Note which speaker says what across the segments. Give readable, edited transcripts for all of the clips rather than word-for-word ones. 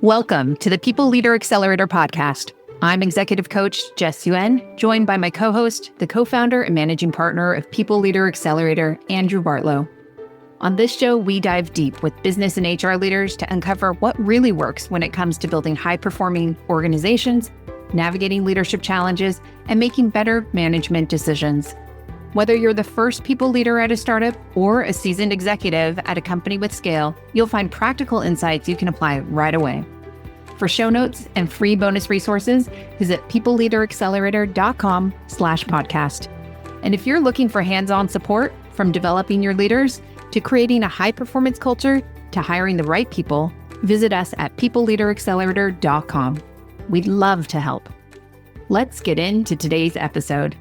Speaker 1: Welcome to the People Leader Accelerator Podcast. I'm Executive Coach Jess Yuen, joined by my co-host, the co-founder and managing partner of People Leader Accelerator, Andrew Bartlow. On this show, we dive deep with business and HR leaders to uncover what really works when it comes to building high-performing organizations, navigating leadership challenges, and making better management decisions. Whether you're the first people leader at a startup or a seasoned executive at a company with scale, you'll find practical insights you can apply right away. For show notes and free bonus resources, visit peopleleaderaccelerator.com/podcast. And if you're looking for hands-on support from developing your leaders to creating a high-performance culture to hiring the right people, visit us at peopleleaderaccelerator.com. We'd love to help. Let's get into today's episode.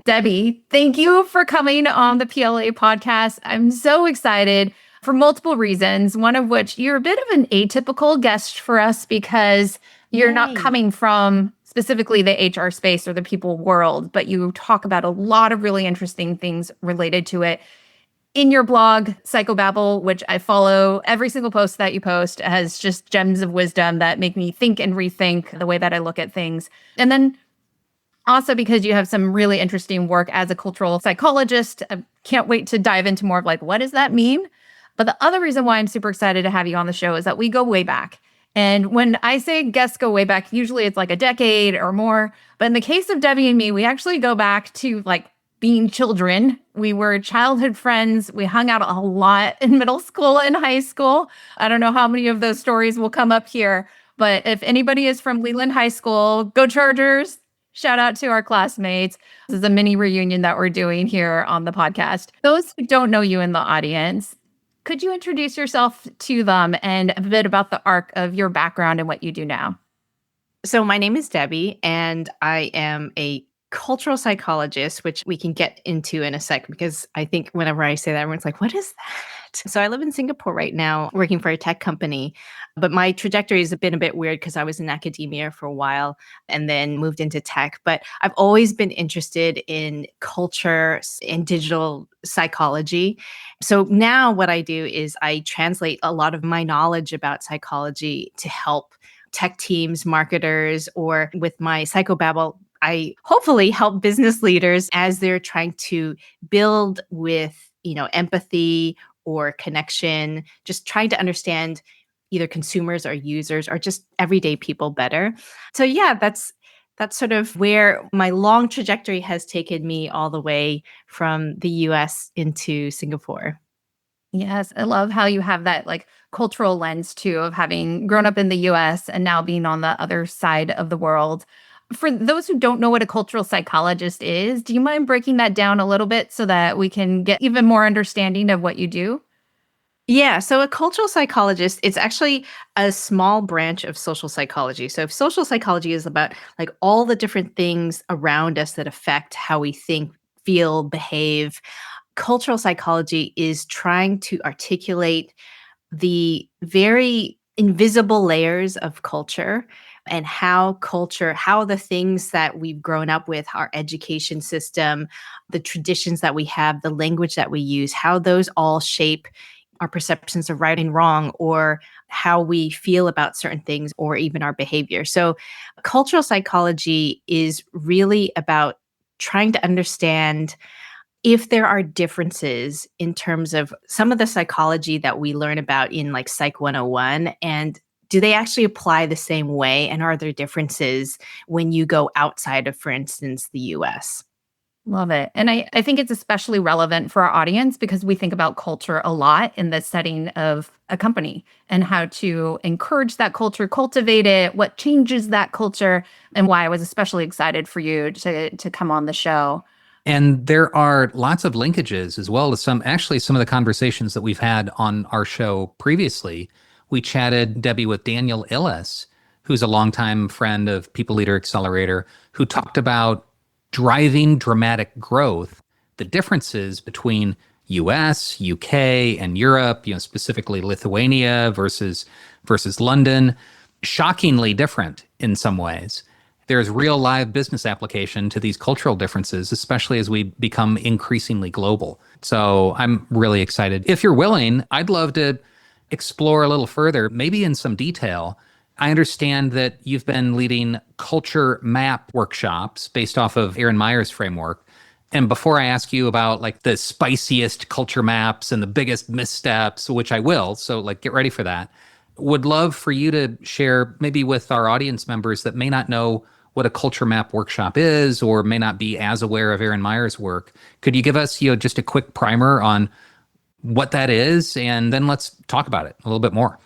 Speaker 1: Debbie, thank you for coming on the PLA podcast. I'm so excited for multiple reasons, one of which you're a bit of an atypical guest for us because you're not coming from specifically the HR space or the people world, but you talk about a lot of really interesting things related to it. In your blog, Psychobabble, which I follow, every single post that you post has just gems of wisdom that make me think and rethink the way that I look at things. And then also because you have some really interesting work as a cultural psychologist. I can't wait to dive into more of what does that mean? But the other reason why I'm super excited to have you on the show is that we go way back. And when I say guests go way back, usually it's like a decade or more. But in the case of Debbie and me, we actually go back to being children. We were childhood friends. We hung out a lot in middle school and high school. I don't know how many of those stories will come up here. But if anybody is from Leland High School, go Chargers. Shout out to our classmates. This is a mini reunion that we're doing here on the podcast. Those who don't know you in the audience, could you introduce yourself to them and a bit about the arc of your background and what you do now?
Speaker 2: So my name is Debbie, and I am a cultural psychologist, which we can get into in a sec, because I think whenever I say that, everyone's like, what is that? So I live in Singapore right now, working for a tech company. But my trajectory has been a bit weird because I was in academia for a while and then moved into tech. But I've always been interested in culture and digital psychology. So now what I do is I translate a lot of my knowledge about psychology to help tech teams, marketers, or with my Psychobabble, I hopefully help business leaders as they're trying to build with, empathy or connection, just trying to understand either consumers or users or just everyday people better. So yeah, that's sort of where my long trajectory has taken me all the way from the US into Singapore.
Speaker 1: Yes, I love how you have that cultural lens too of having grown up in the US and now being on the other side of the world. For those who don't know what a cultural psychologist is, do you mind breaking that down a little bit so that we can get even more understanding of what you do?
Speaker 2: Yeah, so a cultural psychologist, it's actually a small branch of social psychology. So if social psychology is about all the different things around us that affect how we think, feel, behave, cultural psychology is trying to articulate the very invisible layers of culture and how the things that we've grown up with, our education system, the traditions that we have, the language that we use, how those all shape our perceptions of right and wrong, or how we feel about certain things, or even our behavior. So cultural psychology is really about trying to understand if there are differences in terms of some of the psychology that we learn about in Psych 101, and do they actually apply the same way? And are there differences when you go outside of, for instance, the US?
Speaker 1: Love it. And I think it's especially relevant for our audience because we think about culture a lot in the setting of a company and how to encourage that culture, cultivate it, what changes that culture, and why I was especially excited for you to come on the show.
Speaker 3: And there are lots of linkages as well as some of the conversations that we've had on our show previously. We chatted, Debbie, with Daniel Illes, who's a longtime friend of People Leader Accelerator, who talked about driving dramatic growth, the differences between US, UK, and Europe, specifically Lithuania versus London, shockingly different in some ways. There's real live business application to these cultural differences, especially as we become increasingly global. So I'm really excited. If you're willing, I'd love to explore a little further, maybe in some detail. I understand that you've been leading culture map workshops based off of Aaron Meyer's framework. And before I ask you about like the spiciest culture maps and the biggest missteps, which I will, so like get ready for that, would love for you to share maybe with our audience members that may not know what a culture map workshop is or may not be as aware of Aaron Meyer's work. Could you give us, just a quick primer on what that is? And then let's talk about it a little bit more.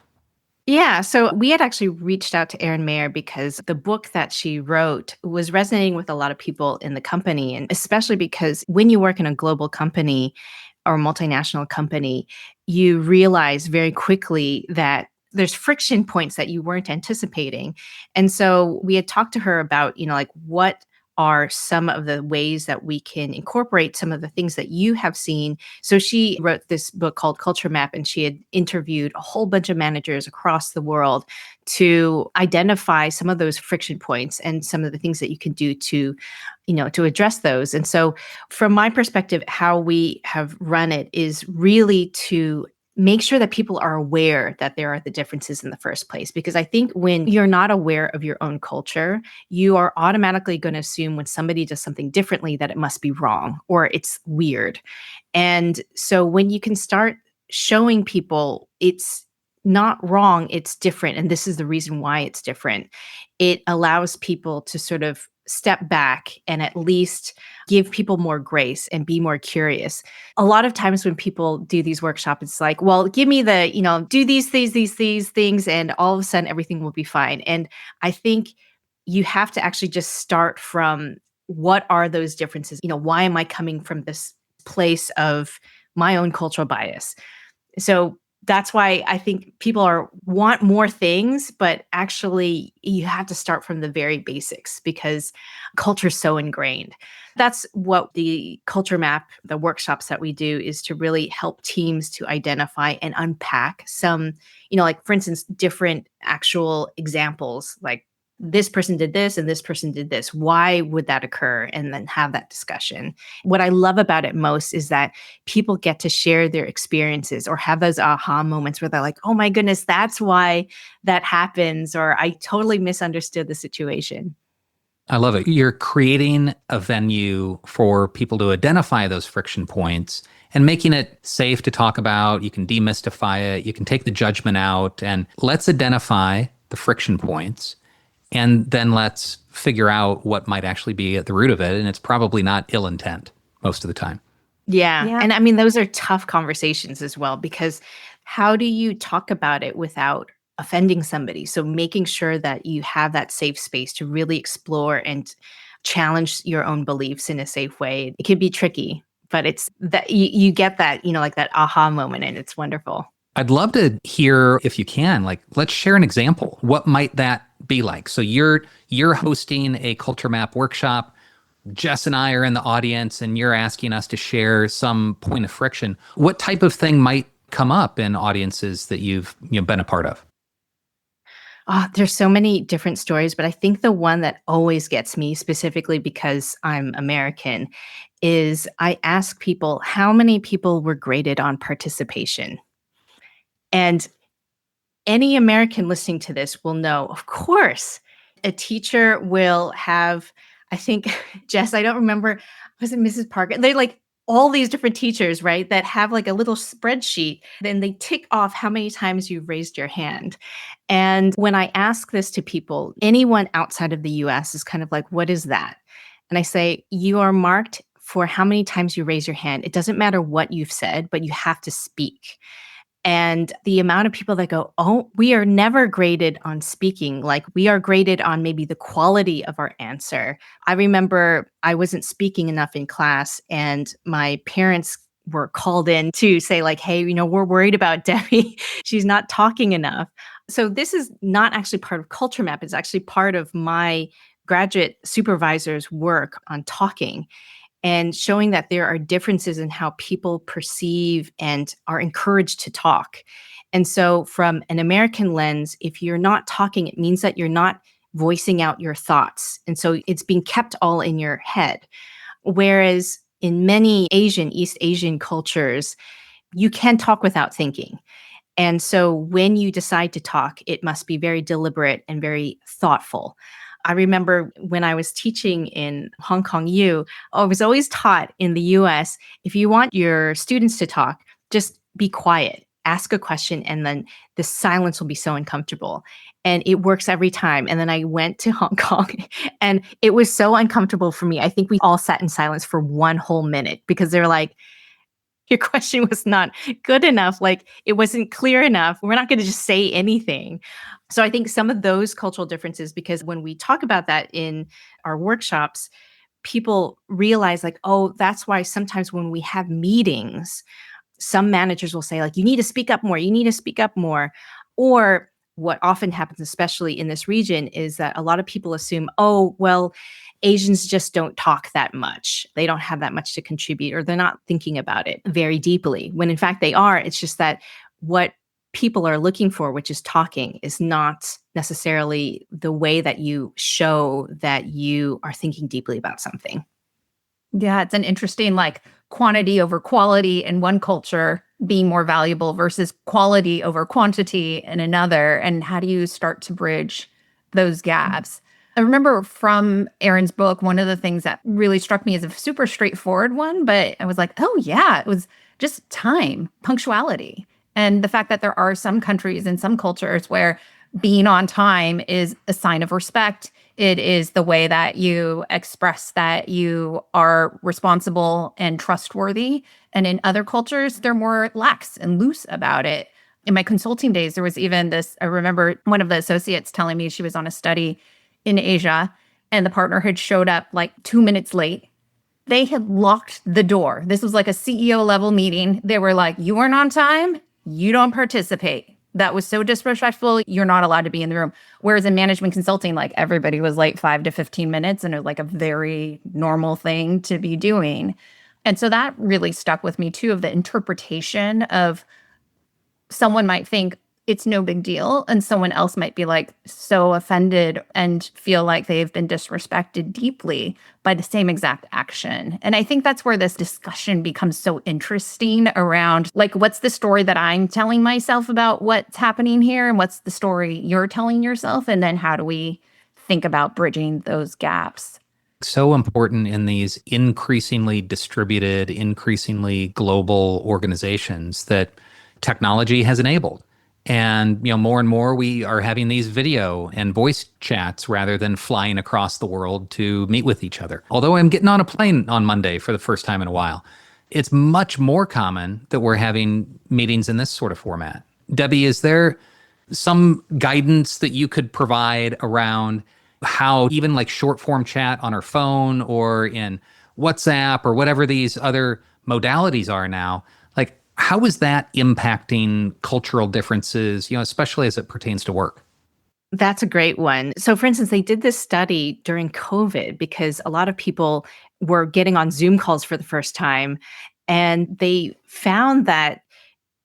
Speaker 2: Yeah, so we had actually reached out to Erin Mayer because the book that she wrote was resonating with a lot of people in the company. And especially because when you work in a global company or multinational company, you realize very quickly that there's friction points that you weren't anticipating. And so we had talked to her about, like what are some of the ways that we can incorporate some of the things that you have seen. So she wrote this book called Culture Map, and she had interviewed a whole bunch of managers across the world to identify some of those friction points and some of the things that you can do to address those. And so from my perspective, how we have run it is really to make sure that people are aware that there are the differences in the first place. Because I think when you're not aware of your own culture, you are automatically going to assume when somebody does something differently that it must be wrong or it's weird. And so when you can start showing people it's not wrong, it's different, and this is the reason why it's different, it allows people to sort of step back and at least give people more grace and be more curious. A lot of times when people do these workshops, it's like, well, give me do these things, and all of a sudden everything will be fine. And I think you have to actually just start from what are those differences? Why am I coming from this place of my own cultural bias? So that's why I think people want more things, but actually you have to start from the very basics because culture is so ingrained. That's what the culture map, the workshops that we do, is to really help teams to identify and unpack some, like for instance, different actual examples, like this person did this and this person did this. Why would that occur? And then have that discussion. What I love about it most is that people get to share their experiences or have those aha moments where they're like, oh my goodness, that's why that happens. Or I totally misunderstood the situation.
Speaker 3: I love it. You're creating a venue for people to identify those friction points and making it safe to talk about. You can demystify it. You can take the judgment out, and let's identify the friction points. And then let's figure out what might actually be at the root of it. And it's probably not ill intent most of the time.
Speaker 2: Yeah. And I mean, those are tough conversations as well, because how do you talk about it without offending somebody? So making sure that you have that safe space to really explore and challenge your own beliefs in a safe way. It can be tricky, but it's that you get that, like that aha moment, and it's wonderful.
Speaker 3: I'd love to hear, if you can, like, let's share an example. What might that be like? So you're hosting a culture map workshop. Jess and I are in the audience, and you're asking us to share some point of friction. What type of thing might come up in audiences that you've been a part of?
Speaker 2: There's so many different stories, but I think the one that always gets me, specifically because I'm American, is I ask people how many people were graded on participation. And any American listening to this will know, of course, a teacher will have, I think, Jess, I don't remember, was it Mrs. Parker? They're like all these different teachers, right, that have like a little spreadsheet. Then they tick off how many times you've raised your hand. And when I ask this to people, anyone outside of the US is kind of like, what is that? And I say, you are marked for how many times you raise your hand. It doesn't matter what you've said, but you have to speak. And the amount of people that go, oh, we are never graded on speaking. Like we are graded on maybe the quality of our answer. I remember I wasn't speaking enough in class, and my parents were called in to say like, hey, we're worried about Debbie. She's not talking enough. So this is not actually part of Culture Map. It's actually part of my graduate supervisor's work on talking, and showing that there are differences in how people perceive and are encouraged to talk. And so from an American lens, if you're not talking, it means that you're not voicing out your thoughts. And so it's being kept all in your head. Whereas in many East Asian cultures, you can talk without thinking. And so when you decide to talk, it must be very deliberate and very thoughtful. I remember when I was teaching in Hong Kong U, I was always taught in the US, if you want your students to talk, just be quiet, ask a question, and then the silence will be so uncomfortable. And it works every time. And then I went to Hong Kong and it was so uncomfortable for me. I think we all sat in silence for one whole minute because they're like, your question was not good enough. Like it wasn't clear enough. We're not going to just say anything. So I think some of those cultural differences, because when we talk about that in our workshops, people realize like, oh, that's why sometimes when we have meetings, some managers will say like, you need to speak up more. You need to speak up more. Or what often happens, especially in this region, is that a lot of people assume, oh, well, Asians just don't talk that much. They don't have that much to contribute, or they're not thinking about it very deeply. When in fact they are. It's just that what people are looking for, which is talking, is not necessarily the way that you show that you are thinking deeply about something.
Speaker 1: Yeah, it's an interesting like quantity over quality in one culture being more valuable versus quality over quantity in another. And how do you start to bridge those gaps? I remember from Erin's book, one of the things that really struck me as a super straightforward one, but I was like, oh yeah, it was just time, punctuality. And the fact that there are some countries and some cultures where being on time is a sign of respect. It is the way that you express that you are responsible and trustworthy. And in other cultures, they're more lax and loose about it. In my consulting days, there was even this, I remember one of the associates telling me she was on a study in Asia and the partner had showed up like 2 minutes late. They had locked the door. This was like a CEO level meeting. They were like, you weren't on time, you don't participate. That was so disrespectful. You're not allowed to be in the room. Whereas in management consulting, like everybody was late 5 to 15 minutes and it was like a very normal thing to be doing. And so that really stuck with me too, of the interpretation of someone might think it's no big deal. And someone else might be like so offended and feel like they've been disrespected deeply by the same exact action. And I think that's where this discussion becomes so interesting around like, what's the story that I'm telling myself about what's happening here? And what's the story you're telling yourself? And then how do we think about bridging those gaps?
Speaker 3: So important in these increasingly distributed, increasingly global organizations that technology has enabled. And, more and more we are having these video and voice chats rather than flying across the world to meet with each other. Although I'm getting on a plane on Monday for the first time in a while, it's much more common that we're having meetings in this sort of format. Debbie, is there some guidance that you could provide around how even like short form chat on our phone or in WhatsApp or whatever these other modalities are now, like how is that impacting cultural differences, especially as it pertains to work?
Speaker 2: That's a great one. So, for instance, they did this study during COVID because a lot of people were getting on Zoom calls for the first time. And they found that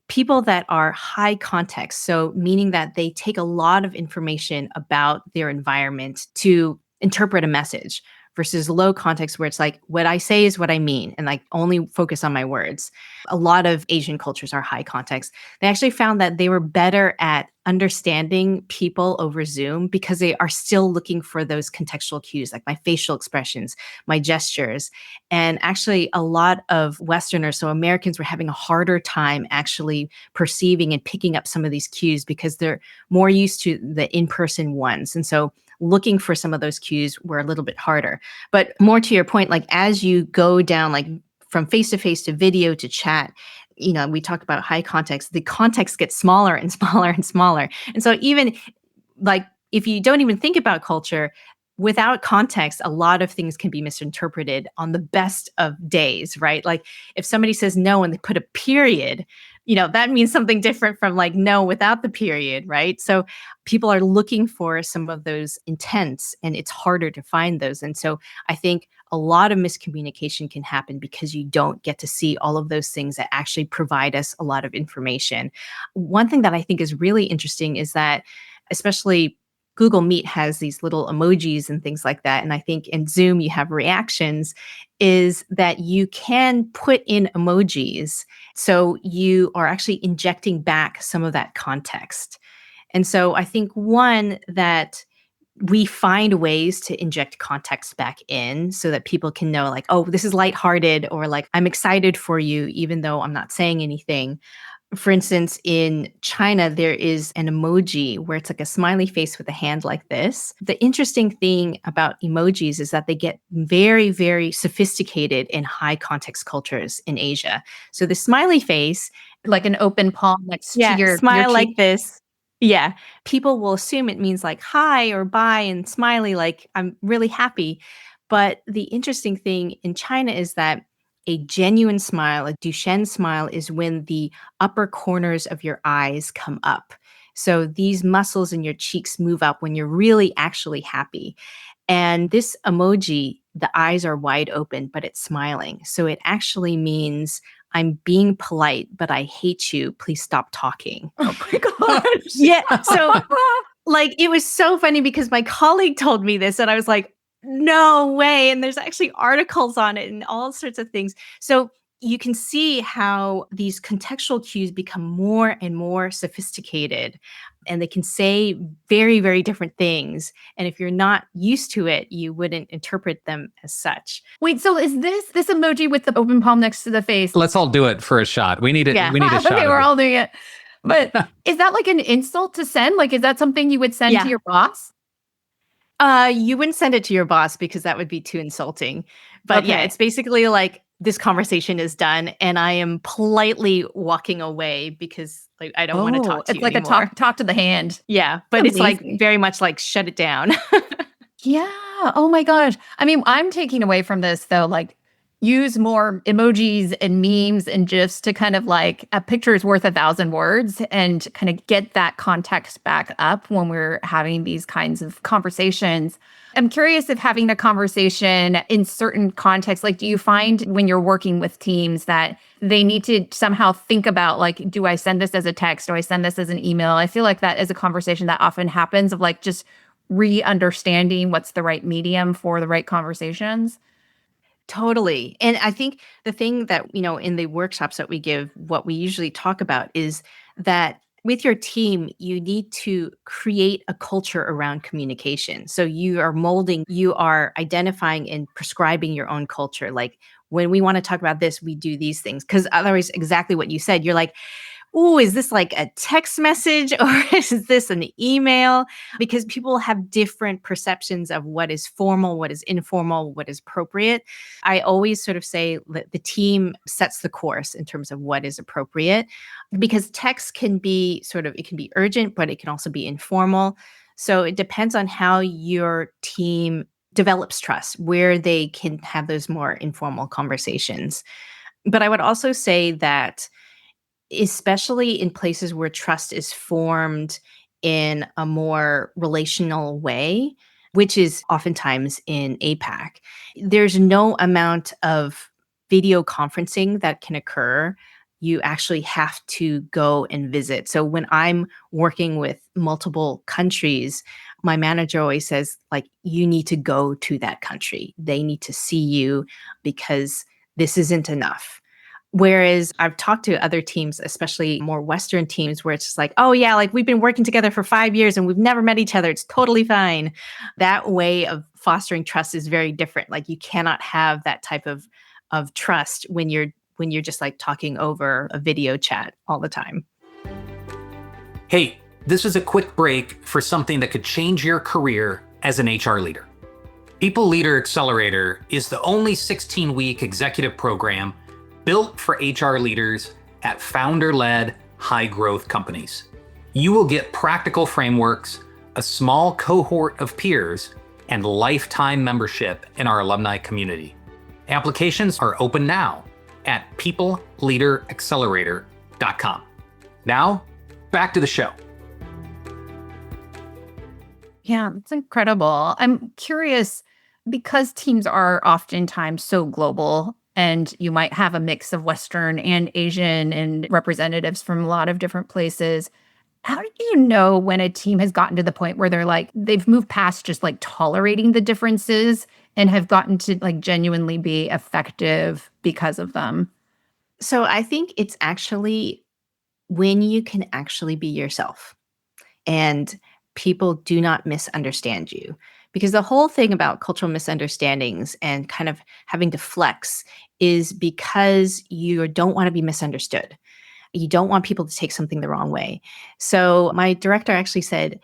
Speaker 2: people that are high context, so meaning that they take a lot of information about their environment to interpret a message versus low context where it's like, what I say is what I mean, and like only focus on my words. A lot of Asian cultures are high context. They actually found that they were better at understanding people over Zoom because they are still looking for those contextual cues, like my facial expressions, my gestures. And actually, a lot of Westerners, so Americans, were having a harder time actually perceiving and picking up some of these cues because they're more used to the in-person ones. And so looking for some of those cues were a little bit harder. But more to your point, like as you go down, like from face-to-face to video to chat, we talk about high context, the context gets smaller and smaller and smaller. And so even like if you don't even think about culture, without context, a lot of things can be misinterpreted on the best of days, right? Like if somebody says no and they put a period, that means something different from like no without the period, right? So people are looking for some of those intents and it's harder to find those. And so I think a lot of miscommunication can happen because you don't get to see all of those things that actually provide us a lot of information. One thing that I think is really interesting is that, especially Google Meet has these little emojis and things like that. And I think in Zoom, you have reactions, is that you can put in emojis. So you are actually injecting back some of that context. And so I think one, that we find ways to inject context back in so that people can know, like, oh, this is lighthearted, or like, I'm excited for you, even though I'm not saying anything. For instance, in China, there is an emoji where it's like a smiley face with a hand like this. The interesting thing about emojis is that they get very, very sophisticated in high context cultures in Asia. So the smiley face,
Speaker 1: like an open palm next to your
Speaker 2: smile
Speaker 1: cheek.
Speaker 2: like this. Yeah. People will assume it means like hi or bye, and smiley like I'm really happy. But the interesting thing in China is that a genuine smile, a Duchenne smile, is when the upper corners of your eyes come up. So these muscles in your cheeks move up when you're really actually happy. And this emoji, the eyes are wide open, but it's smiling. So it actually means I'm being polite, but I hate you. Please stop talking.
Speaker 1: Oh my gosh.
Speaker 2: Yeah. So like, it was so funny because my colleague told me this and I was like, no way. And there's actually articles on it and all sorts of things. So you can see how these contextual cues become more and more sophisticated, and they can say very, very different things. And if you're not used to it, you wouldn't interpret them as such.
Speaker 1: Wait, so is this emoji with the open palm next to the face?
Speaker 3: Let's all do it for a shot. We need it.
Speaker 2: Yeah.
Speaker 3: We need a shot.
Speaker 1: Okay,
Speaker 3: of
Speaker 1: we're
Speaker 3: it.
Speaker 1: all doing it. But is that like an insult to send? Like, is that something you would send to your boss?
Speaker 2: You wouldn't send it to your boss because that would be too insulting. But yeah,
Speaker 1: Okay.
Speaker 2: it's basically like, this conversation is done and I am politely walking away because like I don't want to talk to
Speaker 1: it's
Speaker 2: you
Speaker 1: like
Speaker 2: anymore.
Speaker 1: a talk to the hand.
Speaker 2: Yeah, but it's like
Speaker 1: Amazing.
Speaker 2: very much like shut it down.
Speaker 1: Yeah. Oh my gosh. I mean, I'm taking away from this though, like use more emojis and memes and GIFs to kind of like a picture is worth 1,000 words and kind of get that context back up when we're having these kinds of conversations. I'm curious if having a conversation in certain contexts, like do you find when you're working with teams that they need to somehow think about like, do I send this as a text? Do I send this as an email? I feel like that is a conversation that often happens of like just re-understanding what's the right medium for the right conversations.
Speaker 2: Totally. And I think the thing that, in the workshops that we give, what we usually talk about is that with your team, you need to create a culture around communication. So you are identifying and prescribing your own culture. Like when we want to talk about this, we do these things. Because otherwise, exactly what you said, you're like, oh, is this like a text message or is this an email? Because people have different perceptions of what is formal, what is informal, what is appropriate. I always sort of say that the team sets the course in terms of what is appropriate, because text can be it can be urgent, but it can also be informal. So it depends on how your team develops trust, where they can have those more informal conversations. But I would also say that especially in places where trust is formed in a more relational way, which is oftentimes in APAC, there's no amount of video conferencing that can occur. You actually have to go and visit. So when I'm working with multiple countries, my manager always says, like, you need to go to that country. They need to see you because this isn't enough. Whereas I've talked to other teams, especially more Western teams, where it's just like, oh yeah, like we've been working together for 5 years and we've never met each other. It's totally fine. That way of fostering trust is very different. Like you cannot have that type of trust when you're just like talking over a video chat all the time.
Speaker 3: Hey, this is a quick break for something that could change your career as an HR leader. People Leader Accelerator is the only 16-week executive program built for HR leaders at founder-led, high-growth companies. You will get practical frameworks, a small cohort of peers, and lifetime membership in our alumni community. Applications are open now at peopleleaderaccelerator.com. Now, back to the show.
Speaker 1: Yeah, it's incredible. I'm curious because teams are oftentimes so global and you might have a mix of Western and Asian and representatives from a lot of different places. How do you know when a team has gotten to the point where they've moved past just like tolerating the differences and have gotten to like genuinely be effective because of them?
Speaker 2: So I think it's actually when you can actually be yourself and people do not misunderstand you. Because the whole thing about cultural misunderstandings and kind of having to flex is because you don't want to be misunderstood. You don't want people to take something the wrong way. So my director actually said,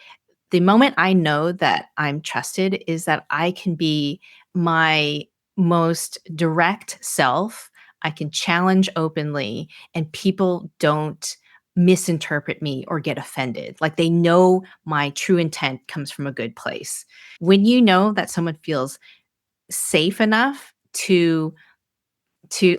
Speaker 2: the moment I know that I'm trusted is that I can be my most direct self. I can challenge openly, and people don't misinterpret me or get offended. Like they know my true intent comes from a good place. When you know that someone feels safe enough to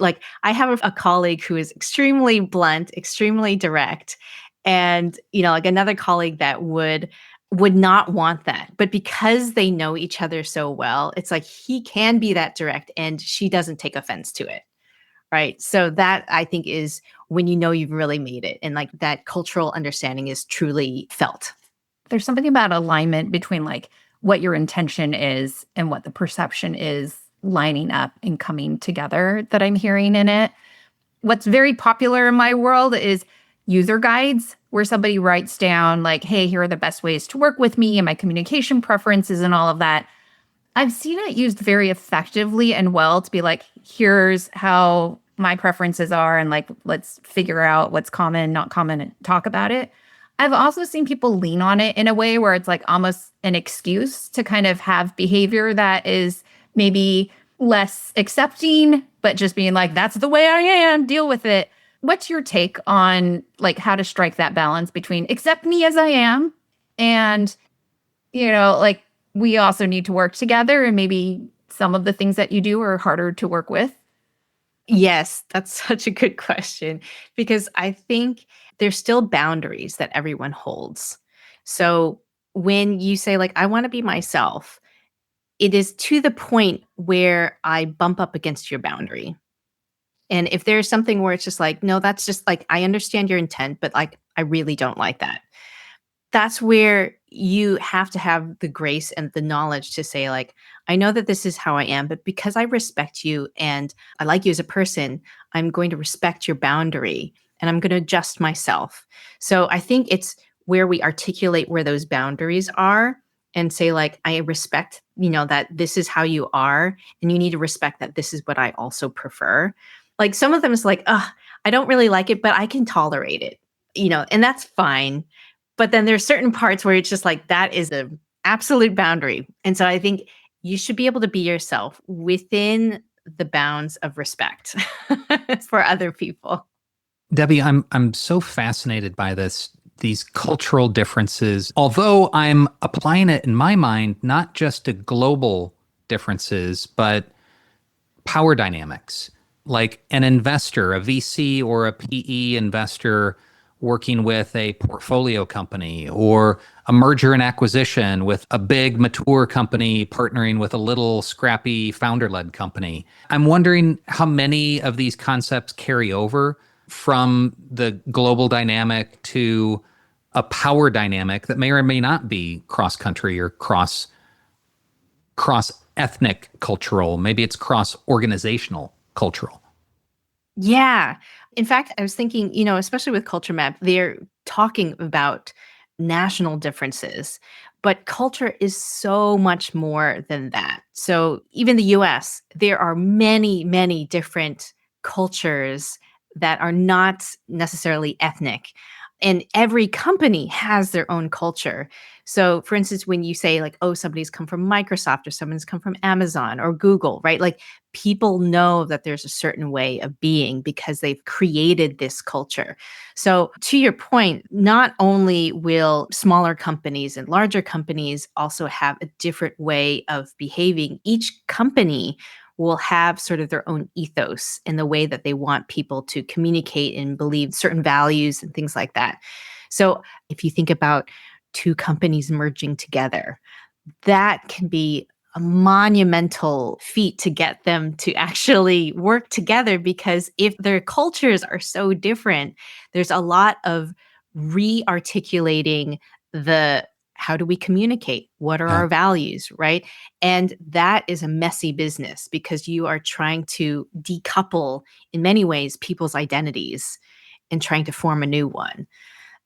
Speaker 2: like I have a colleague who is extremely blunt, extremely direct, and like another colleague that would not want that. But because they know each other so well, it's like he can be that direct and she doesn't take offense to it. Right? So that I think is when you know you've really made it and like that cultural understanding is truly felt.
Speaker 1: There's something about alignment between like what your intention is and what the perception is lining up and coming together that I'm hearing in it. What's very popular in my world is user guides where somebody writes down like, hey, here are the best ways to work with me and my communication preferences and all of that. I've seen it used very effectively and well to be like, here's how my preferences are and like, let's figure out what's common, not common, and talk about it. I've also seen people lean on it in a way where it's like almost an excuse to kind of have behavior that is maybe less accepting, but just being like, that's the way I am, deal with it. What's your take on like how to strike that balance between accept me as I am and, like we also need to work together and maybe some of the things that you do are harder to work with?
Speaker 2: Yes, that's such a good question because I think there's still boundaries that everyone holds. So when you say like I want to be myself, it is to the point where I bump up against your boundary. And if there's something where it's just like, no, that's just like, I understand your intent, but like, I really don't like that. That's where you have to have the grace and the knowledge to say, like, I know that this is how I am, but because I respect you and I like you as a person, I'm going to respect your boundary and I'm going to adjust myself. So I think it's where we articulate where those boundaries are and say, like, I respect, that this is how you are, and you need to respect that this is what I also prefer. Like some of them is like, I don't really like it, but I can tolerate it, and that's fine. But then there's certain parts where it's just like, that is an absolute boundary. And so I think you should be able to be yourself within the bounds of respect for other people.
Speaker 3: Debbie, I'm so fascinated by these cultural differences, although I'm applying it in my mind, not just to global differences, but power dynamics. Like an investor, a VC or a PE investor working with a portfolio company, or a merger and acquisition with a big mature company partnering with a little scrappy founder-led company. I'm wondering how many of these concepts carry over from the global dynamic to a power dynamic that may or may not be cross-country or cross ethnic cultural. Maybe it's cross organizational cultural.
Speaker 2: Yeah. In fact, I was thinking, especially with Culture Map, they're talking about national differences, but culture is so much more than that. So even the US, there are many, many different cultures that are not necessarily ethnic. And every company has their own culture. So, for instance, when you say like, oh, somebody's come from Microsoft or someone's come from Amazon or Google, right? Like people know that there's a certain way of being because they've created this culture. So, to your point, not only will smaller companies and larger companies also have a different way of behaving, each company will have sort of their own ethos in the way that they want people to communicate and believe certain values and things like that. So if you think about two companies merging together, that can be a monumental feat to get them to actually work together, because if their cultures are so different, there's a lot of re-articulating the how do we communicate? What are
Speaker 3: Yeah.
Speaker 2: our values, right? And that is a messy business because you are trying to decouple, in many ways, people's identities and trying to form a new one.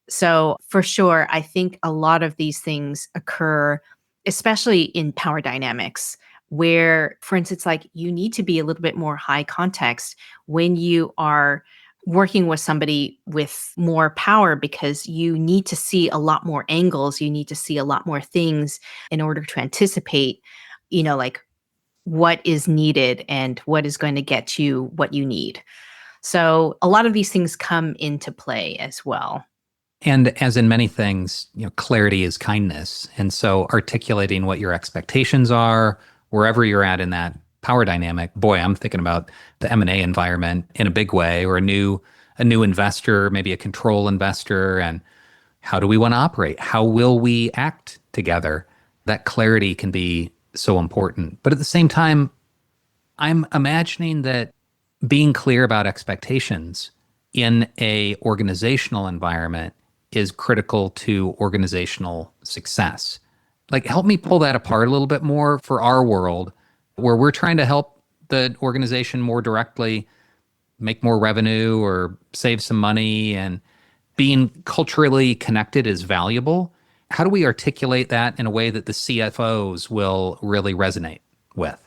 Speaker 2: So for sure, I think a lot of these things occur, especially in power dynamics, where, for instance, like you need to be a little bit more high context when you are working with somebody with more power because you need to see a lot more angles, you need to see a lot more things in order to anticipate, like what is needed and what is going to get you what you need. So a lot of these things come into play as well.
Speaker 3: And as in many things, clarity is kindness. And so articulating what your expectations are, wherever you're at in that power dynamic, boy, I'm thinking about the M&A environment in a big way, or a new investor, maybe a control investor, and how do we want to operate? How will we act together? That clarity can be so important. But at the same time, I'm imagining that being clear about expectations in a organizational environment is critical to organizational success. Like, help me pull that apart a little bit more for our world, where we're trying to help the organization more directly make more revenue or save some money, and being culturally connected is valuable. How do we articulate that in a way that the CFOs will really resonate with?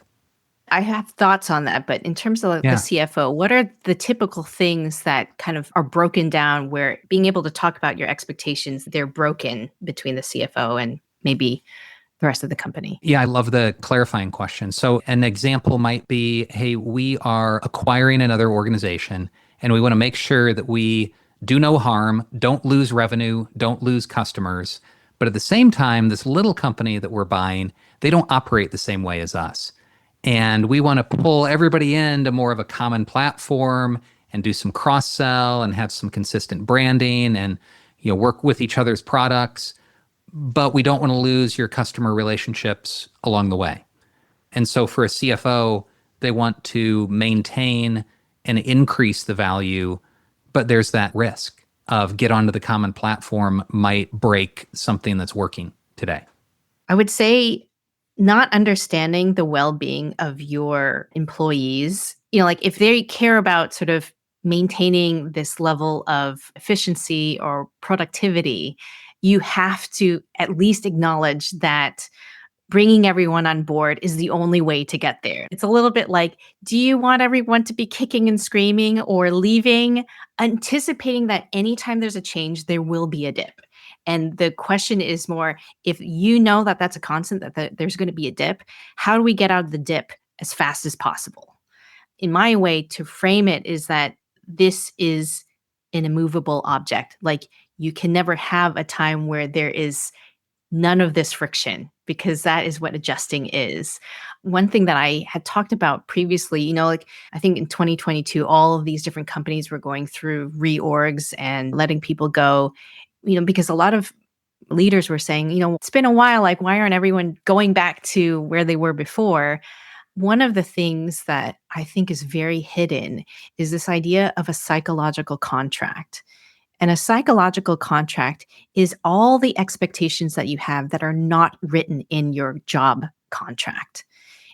Speaker 2: I have thoughts on that, but in terms of the CFO, what are the typical things that kind of are broken down where being able to talk about your expectations, they're broken between the CFO and maybe the rest of the company?
Speaker 3: Yeah, I love the clarifying question. So an example might be, hey, we are acquiring another organization and we want to make sure that we do no harm, don't lose revenue, don't lose customers. But at the same time, this little company that we're buying, they don't operate the same way as us. And we want to pull everybody into more of a common platform and do some cross-sell and have some consistent branding and work with each other's products. But we don't want to lose your customer relationships along the way. And so for a CFO, they want to maintain and increase the value, but there's that risk of get onto the common platform might break something that's working today.
Speaker 2: I would say not understanding the well-being of your employees, like if they care about sort of maintaining this level of efficiency or productivity, you have to at least acknowledge that bringing everyone on board is the only way to get there. It's a little bit like, do you want everyone to be kicking and screaming or leaving, anticipating that anytime there's a change, there will be a dip? And the question is more, if you know that that's a constant, that there's going to be a dip, how do we get out of the dip as fast as possible? In my way to frame it is that this is an immovable object. Like you can never have a time where there is none of this friction, because that is what adjusting is. One thing that I had talked about previously, like I think in 2022, all of these different companies were going through reorgs and letting people go, because a lot of leaders were saying, it's been a while, like why aren't everyone going back to where they were before? One of the things that I think is very hidden is this idea of a psychological contract. And a psychological contract is all the expectations that you have that are not written in your job contract.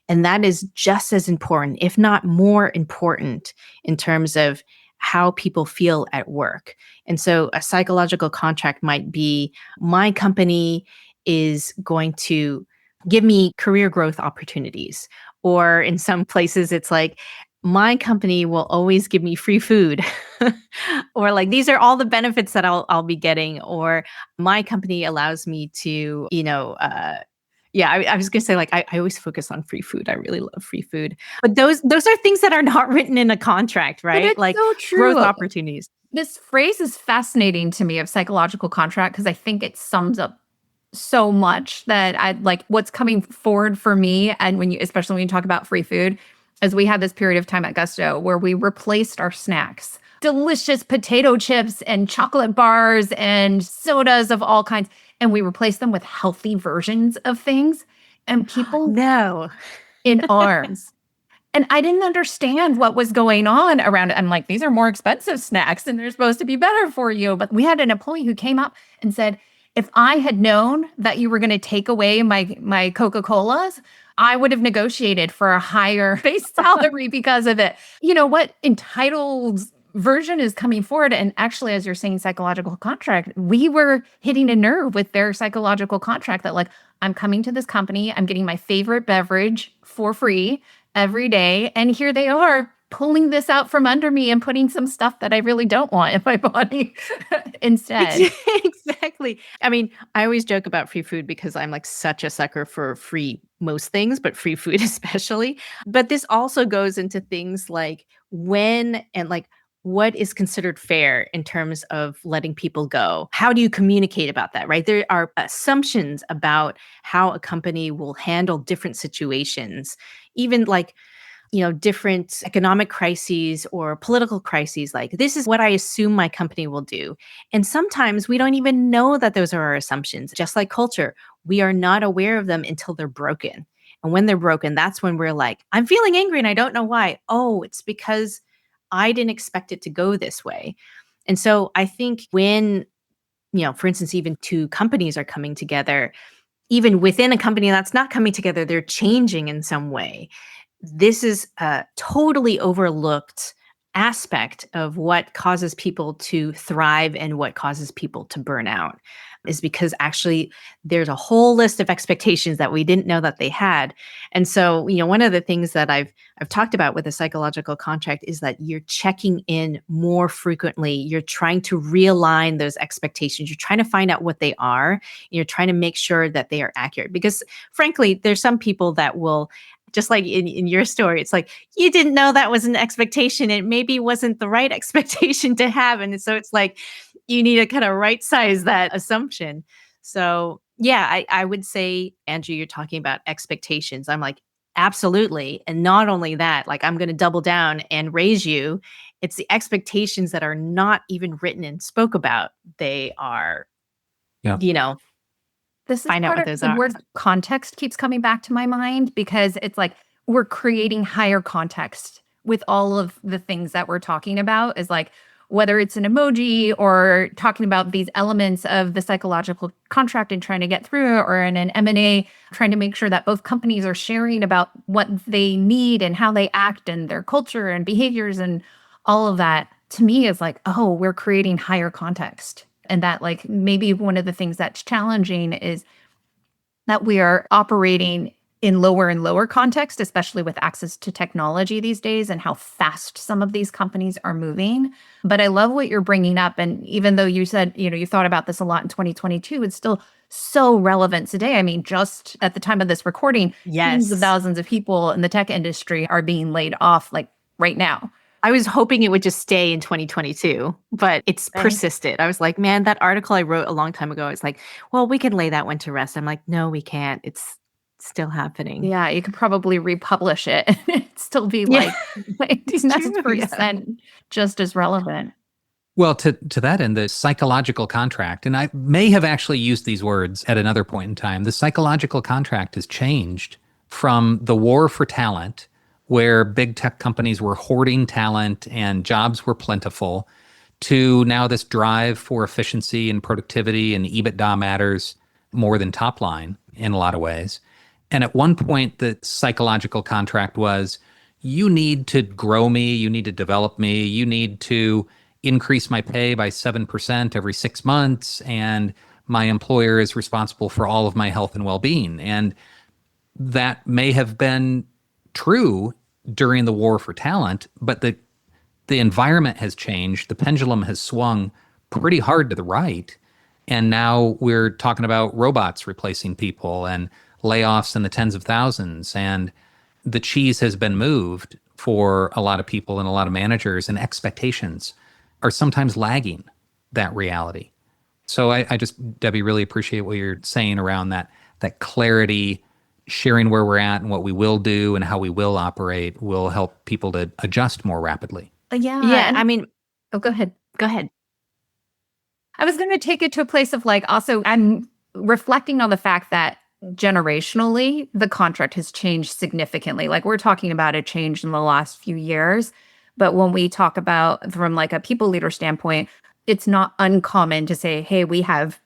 Speaker 2: And that is just as important, if not more important, in terms of how people feel at work. And so a psychological contract might be, my company is going to give me career growth opportunities. Or in some places, it's like, my company will always give me free food. Or like, these are all the benefits that I'll be getting. Or my company allows me to, I was going to say, like, I always focus on free food. I really love free food. But those are things that are not written in a contract, right?
Speaker 1: But it's
Speaker 2: like
Speaker 1: so true.
Speaker 2: Growth opportunities.
Speaker 1: This phrase is fascinating to me, of psychological contract, because I think it sums up so much that I like what's coming forward for me. And especially when you talk about free food, as we had this period of time at Gusto where we replaced our snacks, delicious potato chips and chocolate bars and sodas of all kinds, and we replaced them with healthy versions of things, and people
Speaker 2: No.
Speaker 1: in arms. And I didn't understand what was going on around it. I'm like, these are more expensive snacks and they're supposed to be better for you. But we had an employee who came up and said, if I had known that you were going to take away my Coca-Colas, I would have negotiated for a higher base salary because of it. You know what? Entitled version is coming forward. And actually, as you're saying, psychological contract, we were hitting a nerve with their psychological contract that like, I'm coming to this company, I'm getting my favorite beverage for free every day. And here they are pulling this out from under me and putting some stuff that I really don't want in my body instead.
Speaker 2: Exactly. I mean, I always joke about free food because I'm like such a sucker for free most things, but free food especially. But this also goes into things like when and like what is considered fair in terms of letting people go. How do you communicate about that, right? There are assumptions about how a company will handle different situations, even like different economic crises or political crises. Like, this is what I assume my company will do. And sometimes we don't even know that those are our assumptions. Just like culture, we are not aware of them until they're broken. And when they're broken, that's when we're like, I'm feeling angry and I don't know why. Oh, it's because I didn't expect it to go this way. And so I think when, for instance, even two companies are coming together, even within a company that's not coming together, they're changing in some way. This is a totally overlooked aspect of what causes people to thrive and what causes people to burn out, is because actually there's a whole list of expectations that we didn't know that they had. And so, one of the things that I've talked about with a psychological contract is that you're checking in more frequently. You're trying to realign those expectations. You're trying to find out what they are. And you're trying to make sure that they are accurate, because frankly, there's some people that will, just like in your story, it's like, you didn't know that was an expectation. It maybe wasn't the right expectation to have. And so it's like, you need to kind of right size that assumption. So yeah, I would say, Andrew, you're talking about expectations. I'm like, absolutely. And not only that, like, I'm going to double down and raise you. It's the expectations that are not even written and spoke about. They are,
Speaker 3: Yeah.
Speaker 1: This is
Speaker 2: find out
Speaker 1: part
Speaker 2: what
Speaker 1: of
Speaker 2: those
Speaker 1: the
Speaker 2: are.
Speaker 1: word context keeps coming back to my mind, because it's like we're creating higher context with all of the things that we're talking about, is like whether it's an emoji or talking about these elements of the psychological contract and trying to get through, or in an M&A, trying to make sure that both companies are sharing about what they need and how they act and their culture and behaviors and all of that. To me is like, oh, we're creating higher context. And that, like, maybe one of the things that's challenging is that we are operating in lower and lower context, especially with access to technology these days and how fast some of these companies are moving. But I love what you're bringing up. And even though you said, you thought about this a lot in 2022, it's still so relevant today. I mean, just at the time of this recording, tens of
Speaker 2: Yes.
Speaker 1: thousands of people in the tech industry are being laid off, like, right now.
Speaker 2: I was hoping it would just stay in 2022, but it's
Speaker 1: Right.
Speaker 2: persisted. I was like, man, that article I wrote a long time ago, it's like, well, we can lay that one to rest. I'm like, no, we can't. It's still happening.
Speaker 1: Yeah, you could probably republish it and it'd still be
Speaker 2: Yeah.
Speaker 1: like
Speaker 2: It's
Speaker 1: 99%
Speaker 2: true,
Speaker 1: just as relevant.
Speaker 3: Well, to that end, the psychological contract, and I may have actually used these words at another point in time, the psychological contract has changed from the war for talent, where big tech companies were hoarding talent and jobs were plentiful, to now this drive for efficiency and productivity, and EBITDA matters more than top line in a lot of ways. And at one point, the psychological contract was, you need to grow me, you need to develop me, you need to increase my pay by 7% every 6 months, and my employer is responsible for all of my health and well-being. And that may have been true during the war for talent, but the environment has changed. The pendulum has swung pretty hard to the right. And now we're talking about robots replacing people and layoffs in the tens of thousands. And the cheese has been moved for a lot of people and a lot of managers, and expectations are sometimes lagging that reality. So I just, Debbie, really appreciate what you're saying around that clarity. Sharing where we're at and what we will do and how we will operate will help people to adjust more rapidly.
Speaker 2: Yeah. I mean,
Speaker 1: Oh, go ahead.
Speaker 2: go ahead.
Speaker 1: I was going to take it to a place of like, also, I'm reflecting on the fact that generationally, the contract has changed significantly. Like we're talking about a change in the last few years. But when we talk about from like a people leader standpoint, it's not uncommon to say, hey, we have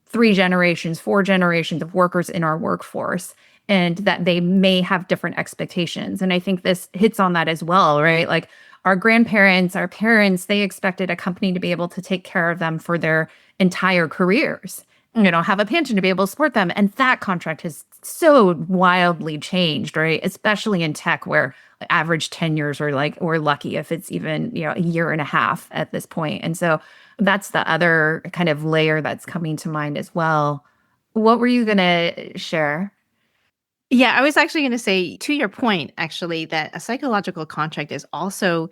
Speaker 1: 3 generations, 4 generations of workers in our workforce, and that they may have different expectations. And I think this hits on that as well, right? Like our grandparents, our parents, they expected a company to be able to take care of them for their entire careers, have a pension to be able to support them. And that contract has so wildly changed, right? Especially in tech where average tenures are like, we're lucky if it's even, a year and a half at this point. And so that's the other kind of layer that's coming to mind as well. What were you going to share?
Speaker 2: Yeah, I was actually going to say, to your point, actually, that a psychological contract is also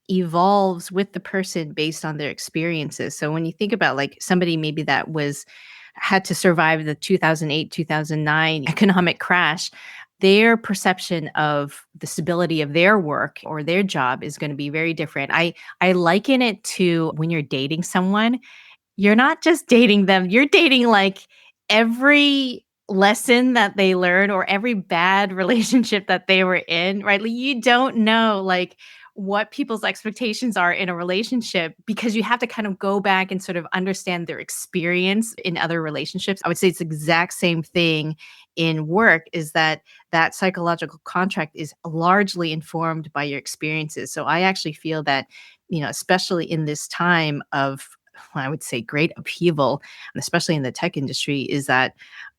Speaker 2: evolves with the person based on their experiences. So when you think about like somebody maybe that had to survive the 2008, 2009 economic crash, their perception of the stability of their work or their job is going to be very different. I liken it to when you're dating someone, you're not just dating them, you're dating like every lesson that they learned or every bad relationship that they were in, right? Like you don't know like what people's expectations are in a relationship because you have to kind of go back and sort of understand their experience in other relationships. I would say it's the exact same thing in work, is that psychological contract is largely informed by your experiences. So I actually feel that, especially in this time of, I would say, great upheaval, and especially in the tech industry, is that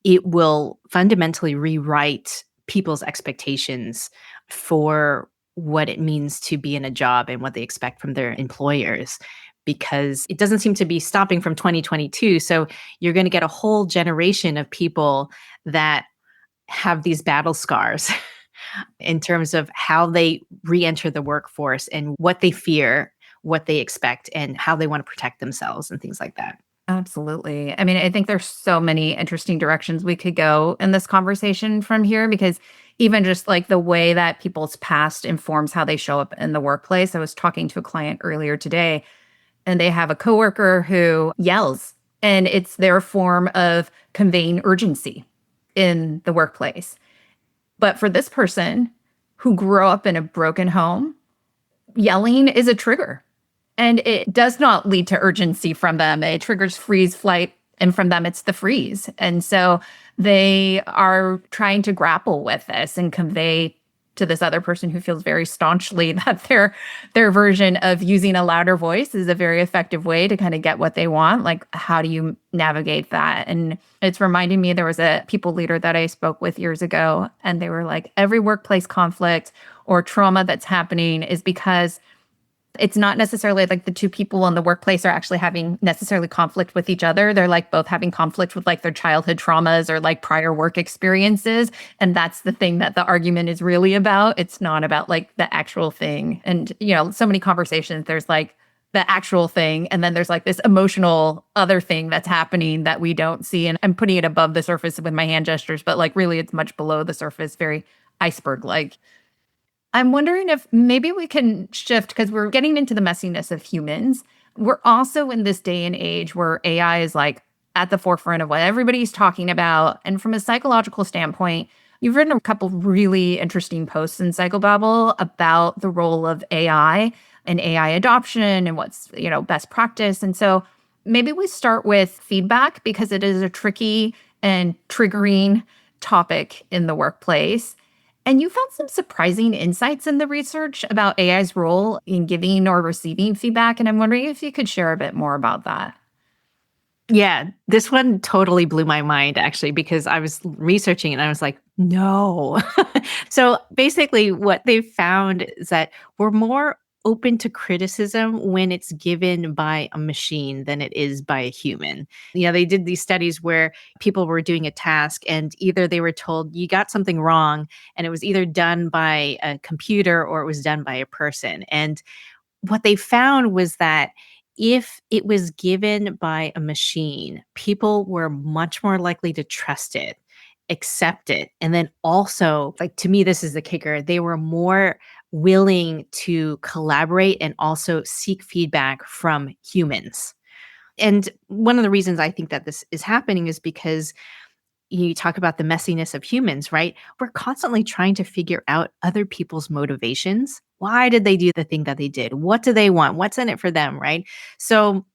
Speaker 2: it will fundamentally rewrite people's expectations for what it means to be in a job and what they expect from their employers, because it doesn't seem to be stopping from 2022. So you're going to get a whole generation of people that have these battle scars in terms of how they re-enter the workforce and what they fear, what they expect, and how they want to protect themselves and things like that.
Speaker 1: Absolutely. I mean, I think there's so many interesting directions we could go in this conversation from here, because even just like the way that people's past informs how they show up in the workplace. I was talking to a client earlier today, and they have a coworker who yells, and it's their form of conveying urgency in the workplace. But for this person who grew up in a broken home, yelling is a trigger. And it does not lead to urgency from them. It triggers freeze, flight, and from them, it's the freeze. And so they are trying to grapple with this and convey to this other person who feels very staunchly that their version of using a louder voice is a very effective way to kind of get what they want. Like, how do you navigate that? And it's reminding me, there was a people leader that I spoke with years ago, and they were like, every workplace conflict or trauma that's happening is because it's not necessarily like the two people in the workplace are actually having necessarily conflict with each other. They're like both having conflict with like their childhood traumas or like prior work experiences. And that's the thing that the argument is really about. It's not about like the actual thing. And, so many conversations, there's like the actual thing, and then there's like this emotional other thing that's happening that we don't see. And I'm putting it above the surface with my hand gestures, but like really it's much below the surface, very iceberg-like. I'm wondering if maybe we can shift, because we're getting into the messiness of humans. We're also in this day and age where AI is like at the forefront of what everybody's talking about. And from a psychological standpoint, you've written a couple really interesting posts in Psychobabble about the role of AI and AI adoption and what's, best practice. And so maybe we start with feedback, because it is a tricky and triggering topic in the workplace. And you found some surprising insights in the research about AI's role in giving or receiving feedback. And I'm wondering if you could share a bit more about that.
Speaker 2: Yeah, this one totally blew my mind, actually, because I was researching and I was like, no. So basically, what they found is that we're more open to criticism when it's given by a machine than it is by a human. They did these studies where people were doing a task and either they were told you got something wrong, and it was either done by a computer or it was done by a person. And what they found was that if it was given by a machine, people were much more likely to trust it, accept it. And then also, like, to me, this is the kicker, they were more willing to collaborate and also seek feedback from humans. And one of the reasons I think that this is happening is because you talk about the messiness of humans, right? We're constantly trying to figure out other people's motivations. Why did they do the thing that they did? What do they want? What's in it for them, right? So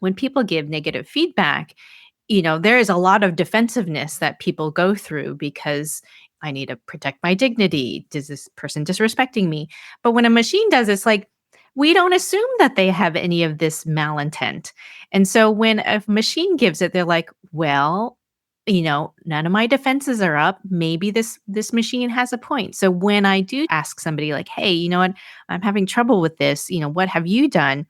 Speaker 2: when people give negative feedback, there is a lot of defensiveness that people go through because I need to protect my dignity. Does this person disrespecting me? But when a machine does, it's like, we don't assume that they have any of this malintent. And so when a machine gives it, they're like, well, none of my defenses are up. Maybe this machine has a point. So when I do ask somebody like, hey, you know what, I'm having trouble with this, what have you done?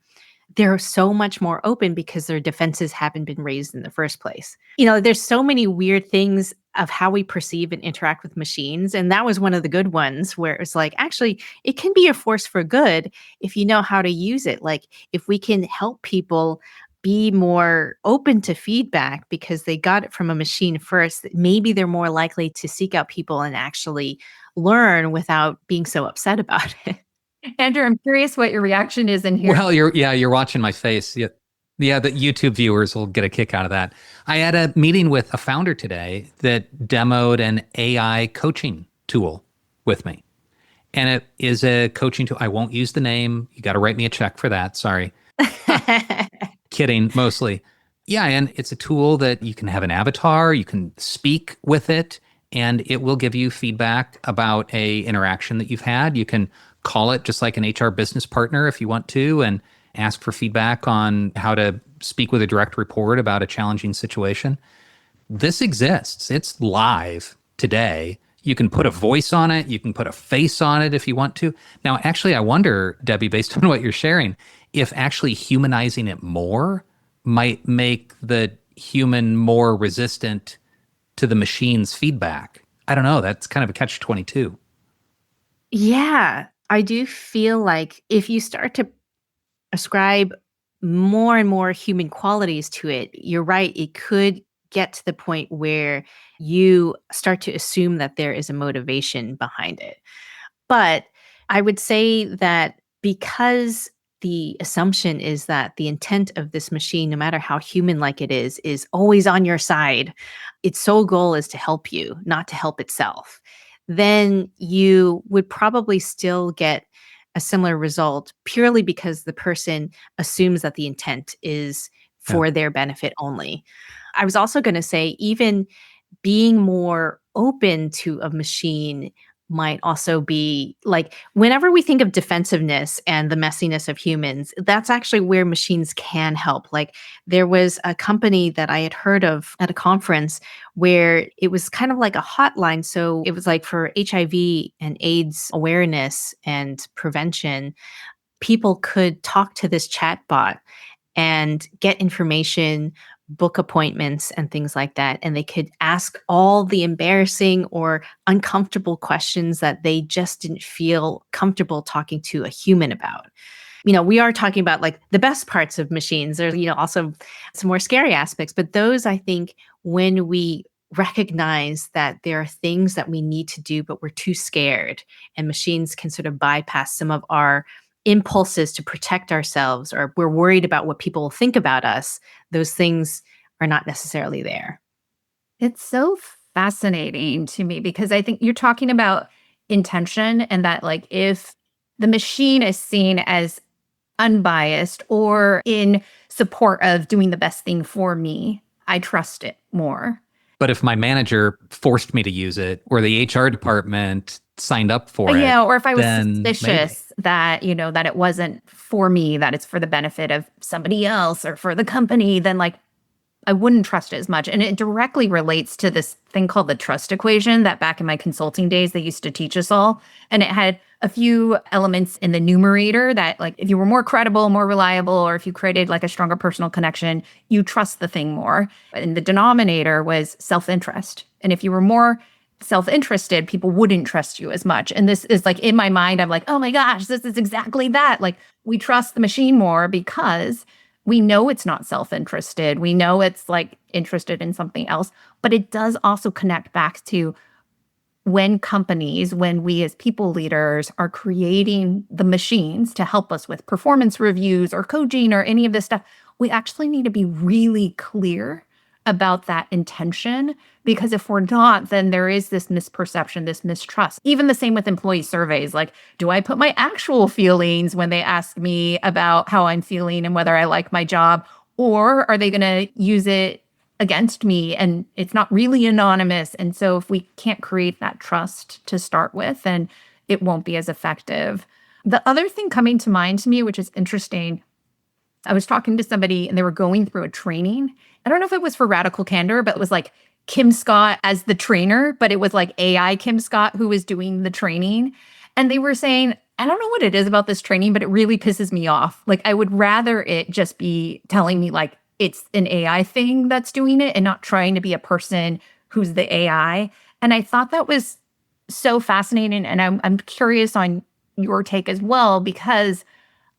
Speaker 2: They're so much more open because their defenses haven't been raised in the first place. There's so many weird things of how we perceive and interact with machines. And that was one of the good ones where it's like, actually, it can be a force for good if you know how to use it. Like if we can help people be more open to feedback because they got it from a machine first, maybe they're more likely to seek out people and actually learn without being so upset about it.
Speaker 1: Andrew, I'm curious what your reaction is in here.
Speaker 3: Well, you're watching my face. Yeah, the YouTube viewers will get a kick out of that. I had a meeting with a founder today that demoed an AI coaching tool with me. And it is a coaching tool. I won't use the name. You got to write me a check for that. Sorry. Kidding, mostly. Yeah, and it's a tool that you can have an avatar, you can speak with it, and it will give you feedback about a interaction that you've had. You can call it just like an HR business partner if you want to, and ask for feedback on how to speak with a direct report about a challenging situation. This exists. It's live today. You can put a voice on it. You can put a face on it if you want to. Now, actually, I wonder, Debbie, based on what you're sharing, if actually humanizing it more might make the human more resistant to the machine's feedback. I don't know. That's kind of a catch-22.
Speaker 2: Yeah, I do feel like if you start to ascribe more and more human qualities to it, you're right, it could get to the point where you start to assume that there is a motivation behind it. But I would say that because the assumption is that the intent of this machine, no matter how human-like it is always on your side, its sole goal is to help you, not to help itself, then you would probably still get a similar result purely because the person assumes that the intent is for their benefit only. I was also going to say, even being more open to a machine might also be like, whenever we think of defensiveness and the messiness of humans, that's actually where machines can help. Like there was a company that I had heard of at a conference where it was kind of like a hotline. So it was like for HIV and AIDS awareness and prevention, people could talk to this chatbot and get information, book appointments and things like that. And they could ask all the embarrassing or uncomfortable questions that they just didn't feel comfortable talking to a human about. We are talking about like the best parts of machines. There's, also some more scary aspects, but those, I think, when we recognize that there are things that we need to do, but we're too scared, and machines can sort of bypass some of our impulses to protect ourselves, or we're worried about what people will think about us, those things are not necessarily there.
Speaker 1: It's so fascinating to me because I think you're talking about intention, and that like if the machine is seen as unbiased or in support of doing the best thing for me, I trust it more.
Speaker 3: But if my manager forced me to use it, or the HR department signed up for it,
Speaker 1: or if I was
Speaker 3: then
Speaker 1: suspicious that, that it wasn't for me, that it's for the benefit of somebody else or for the company, then like I wouldn't trust it as much. And it directly relates to this thing called the trust equation that back in my consulting days, they used to teach us all. And it had a few elements in the numerator that like, if you were more credible, more reliable, or if you created like a stronger personal connection, you trust the thing more. And the denominator was self-interest. And if you were more self-interested, people wouldn't trust you as much. And this is like, in my mind, I'm like, oh my gosh, this is exactly that. Like we trust the machine more because we know it's not self-interested. We know it's like interested in something else, but it does also connect back to when we as people leaders are creating the machines to help us with performance reviews or coaching or any of this stuff, we actually need to be really clear about that intention. Because if we're not, then there is this misperception, this mistrust. Even the same with employee surveys. Like, do I put my actual feelings when they ask me about how I'm feeling and whether I like my job? Or are they going to use it against me and it's not really anonymous? And so if we can't create that trust to start with, then it won't be as effective. The other thing coming to mind to me, which is interesting, I was talking to somebody and they were going through a training. I don't know if it was for Radical Candor, but it was like Kim Scott as the trainer, but it was like AI Kim Scott who was doing the training. And they were saying, I don't know what it is about this training, but it really pisses me off. Like, I would rather it just be telling me like it's an AI thing that's doing it and not trying to be a person who's the AI. And I thought that was so fascinating. And I'm curious on your take as well, because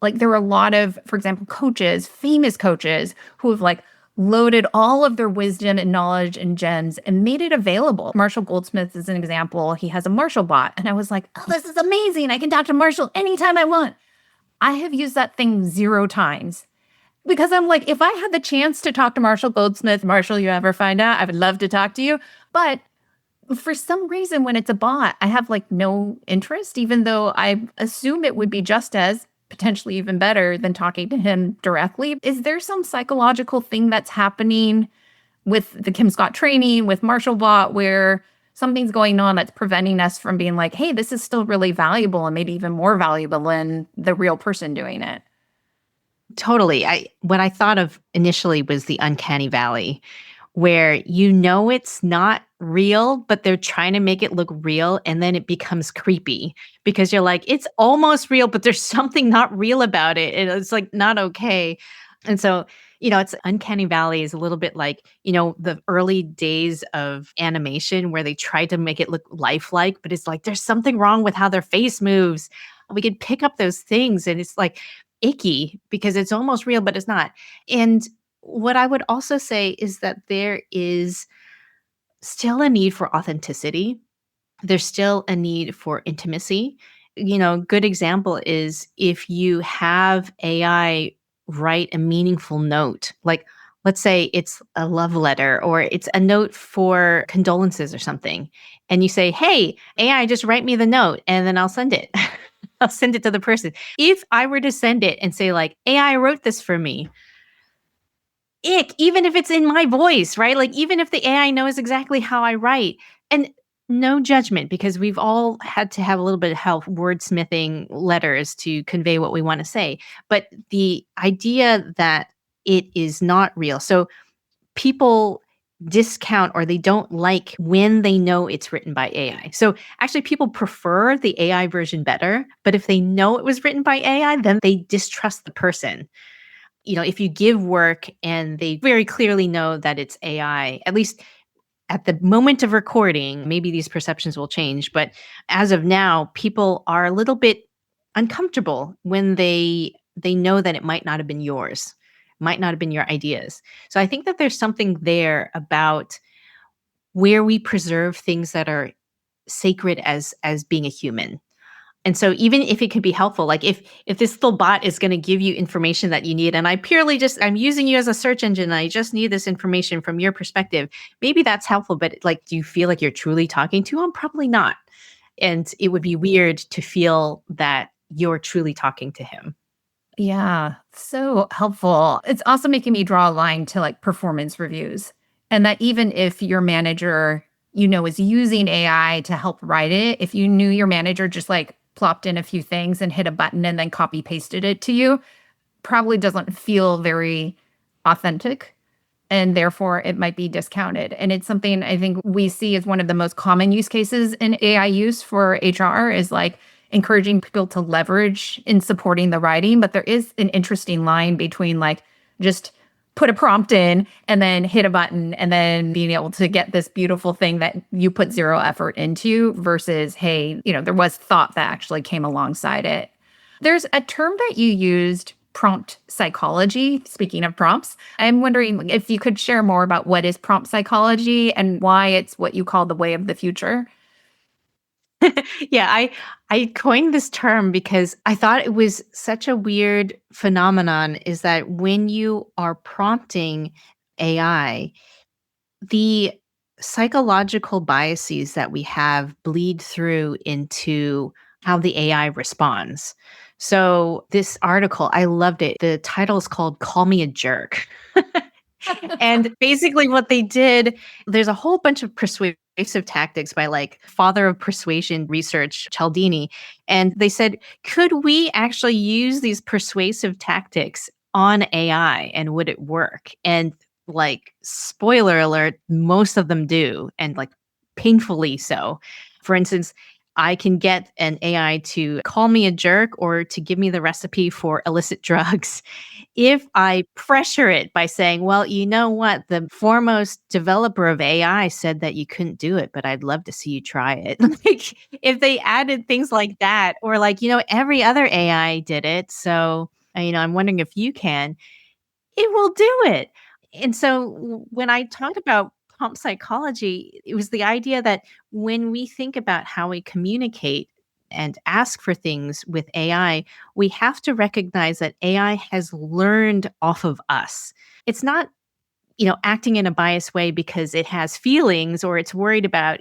Speaker 1: like there are a lot of, for example, coaches, famous coaches who have like loaded all of their wisdom and knowledge and gems and made it available. Marshall Goldsmith is an example. He has a Marshall bot. And I was like, oh, this is amazing. I can talk to Marshall anytime I want. I have used that thing 0 times because I'm like, if I had the chance to talk to Marshall Goldsmith, Marshall, you ever find out, I would love to talk to you. But for some reason, when it's a bot, I have like no interest, even though I assume it would be just as potentially even better than talking to him directly. Is there some psychological thing that's happening with the Kim Scott training, with Marshall Bot, where something's going on that's preventing us from being like, hey, this is still really valuable and maybe even more valuable than the real person doing it?
Speaker 2: Totally. What I thought of initially was the uncanny valley, where it's not real, but they're trying to make it look real. And then it becomes creepy because you're like, it's almost real, but there's something not real about it. And it's like not okay. And so, it's uncanny valley is a little bit like, the early days of animation where they tried to make it look lifelike, but it's like, there's something wrong with how their face moves. We could pick up those things and it's like icky because it's almost real, but it's not. And what I would also say is that there is still a need for authenticity. There's still a need for intimacy. Good example is if you have AI write a meaningful note, like let's say it's a love letter or it's a note for condolences or something, and you say, hey, AI, just write me the note and then I'll send it. I'll send it to the person. If I were to send it and say like, AI wrote this for me, even if it's in my voice, right? Like, even if the AI knows exactly how I write, and no judgment, because we've all had to have a little bit of help wordsmithing letters to convey what we want to say. But the idea that it is not real. So people discount or they don't like when they know it's written by AI. So actually people prefer the AI version better, but if they know it was written by AI, then they distrust the person. If you give work and they very clearly know that it's AI, at least at the moment of recording, maybe these perceptions will change. But as of now, people are a little bit uncomfortable when they know that it might not have been yours, might not have been your ideas. So I think that there's something there about where we preserve things that are sacred as being a human. And so even if it could be helpful, like if this little bot is going to give you information that you need, and I'm using you as a search engine, and I just need this information from your perspective, maybe that's helpful, but like, do you feel like you're truly talking to him? Probably not. And it would be weird to feel that you're truly talking to him.
Speaker 1: Yeah, so helpful. It's also making me draw a line to like performance reviews. And that even if your manager, is using AI to help write it, if you knew your manager just like plopped in a few things and hit a button and then copy pasted it to you, probably doesn't feel very authentic. And therefore it might be discounted. And it's something I think we see as one of the most common use cases in AI use for HR is like encouraging people to leverage in supporting the writing. But there is an interesting line between like just put a prompt in and then hit a button and then being able to get this beautiful thing that you put 0 effort into versus, hey, there was thought that actually came alongside it. There's a term that you used, prompt psychology. Speaking of prompts, I'm wondering if you could share more about what is prompt psychology and why it's what you call the way of the future.
Speaker 2: Yeah, I coined this term because I thought it was such a weird phenomenon, is that when you are prompting AI, the psychological biases that we have bleed through into how the AI responds. So, this article, I loved it. The title is called Call Me a Jerk. And basically, what they did, there's a whole bunch of persuasive tactics by like father of persuasion research, Cialdini. And they said, could we actually use these persuasive tactics on AI and would it work? And like, spoiler alert, most of them do, and like painfully so. For instance, I can get an AI to call me a jerk or to give me the recipe for illicit drugs if I pressure it by saying, well, you know what? The foremost developer of AI said that you couldn't do it, but I'd love to see you try it. Like, if they added things like that, or like, every other AI did it. So, I'm wondering if you can, it will do it. And so when I talked about prompt psychology, it was the idea that when we think about how we communicate and ask for things with AI, we have to recognize that AI has learned off of us. It's not acting in a biased way because it has feelings or it's worried about,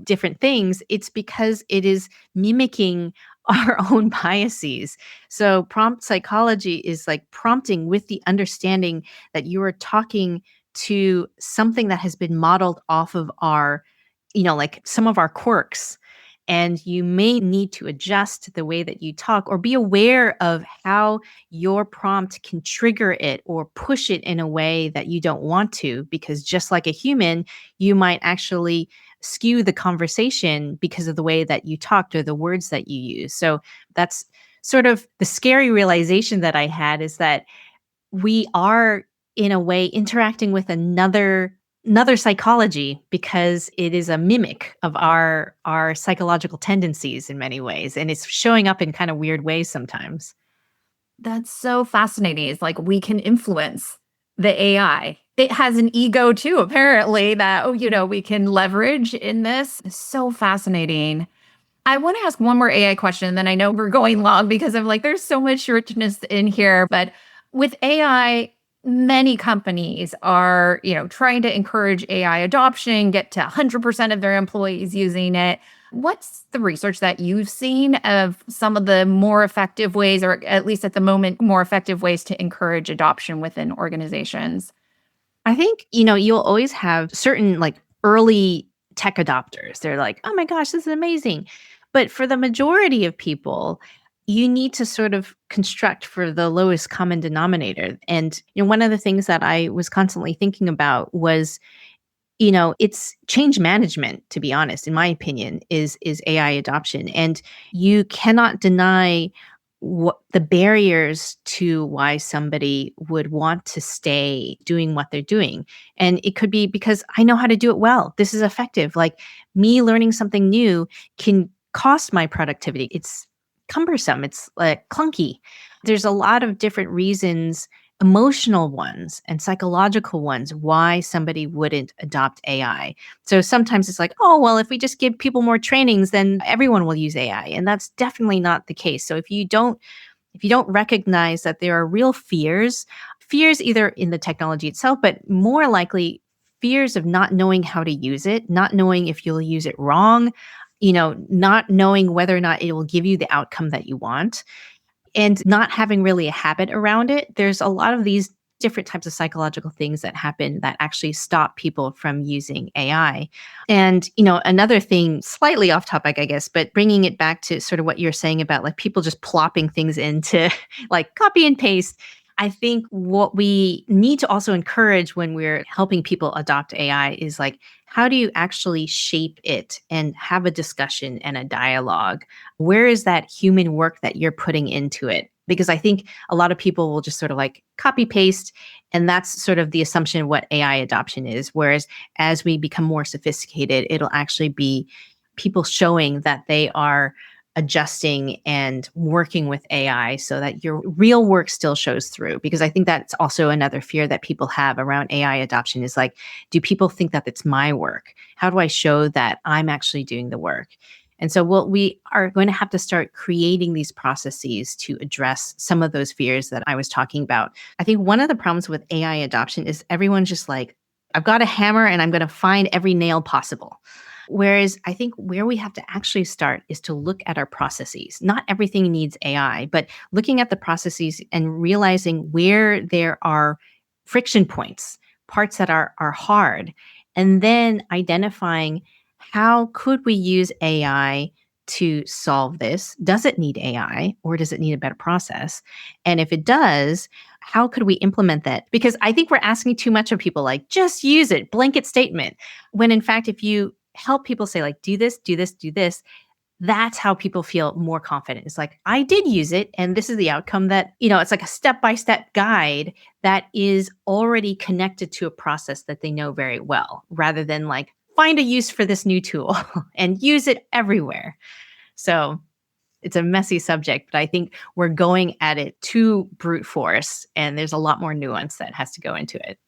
Speaker 2: different things. It's because it is mimicking our own biases. So prompt psychology is like prompting with the understanding that you are talking to something that has been modeled off of our, like some of our quirks. And you may need to adjust the way that you talk or be aware of how your prompt can trigger it or push it in a way that you don't want to, because just like a human, you might actually skew the conversation because of the way that you talked or the words that you use. So that's sort of the scary realization that I had, is that we are in a way interacting with another psychology, because it is a mimic of our psychological tendencies in many ways, and it's showing up in kind of weird ways sometimes.
Speaker 1: That's so fascinating. It's like we can influence the AI. It has an ego too, apparently, that, we can leverage in this. It's so fascinating. I want to ask one more AI question, and then I know we're going long because I'm like, there's so much richness in here. But with AI, many companies are, trying to encourage AI adoption, get to 100% of their employees using it. What's the research that you've seen of some of the more effective ways, or at least at the moment, more effective ways to encourage adoption within organizations?
Speaker 2: I think, you'll always have certain like early tech adopters. They're like, oh my gosh, this is amazing. But for the majority of people, you need to sort of construct for the lowest common denominator. And, one of the things that I was constantly thinking about was, it's change management, to be honest, in my opinion, is AI adoption. And you cannot deny what the barriers to why somebody would want to stay doing what they're doing. And it could be because I know how to do it well. This is effective. Like, me learning something new can cost my productivity. It's cumbersome. It's like clunky. There's a lot of different reasons, emotional ones and psychological ones, why somebody wouldn't adopt AI. So sometimes it's like, oh, well, if we just give people more trainings, then everyone will use AI. And that's definitely not the case. So if you don't recognize that there are real fears either in the technology itself, but more likely fears of not knowing how to use it, not knowing if you'll use it wrong, not knowing whether or not it will give you the outcome that you want, and not having really a habit around it. There's a lot of these different types of psychological things that happen that actually stop people from using AI. And, another thing, slightly off topic, I guess, but bringing it back to sort of what you're saying about like people just plopping things into like copy and paste. I think what we need to also encourage when we're helping people adopt AI is like, how do you actually shape it and have a discussion and a dialogue? Where is that human work that you're putting into it? Because I think a lot of people will just sort of like copy paste, and that's sort of the assumption of what AI adoption is. Whereas as we become more sophisticated, it'll actually be people showing that they are adjusting and working with AI so that your real work still shows through. Because I think that's also another fear that people have around AI adoption is like, do people think that it's my work? How do I show that I'm actually doing the work? And so we are going to have to start creating these processes to address some of those fears that I was talking about. I think one of the problems with AI adoption is everyone's just like, I've got a hammer and I'm going to find every nail possible. Whereas I think where we have to actually start is to look at our processes. Not everything needs AI, but looking at the processes and realizing where there are friction points, parts that are hard, and then identifying how could we use AI to solve this? Does it need AI or does it need a better process? And if it does, how could we implement that? Because I think we're asking too much of people, like just use it, blanket statement. When in fact, if you help people say like, do this, do this, do this, that's how people feel more confident. It's like, I did use it and this is the outcome that, it's like a step-by-step guide that is already connected to a process that they know very well, rather than like, find a use for this new tool and use it everywhere. So it's a messy subject, but I think we're going at it too brute force, and there's a lot more nuance that has to go into it.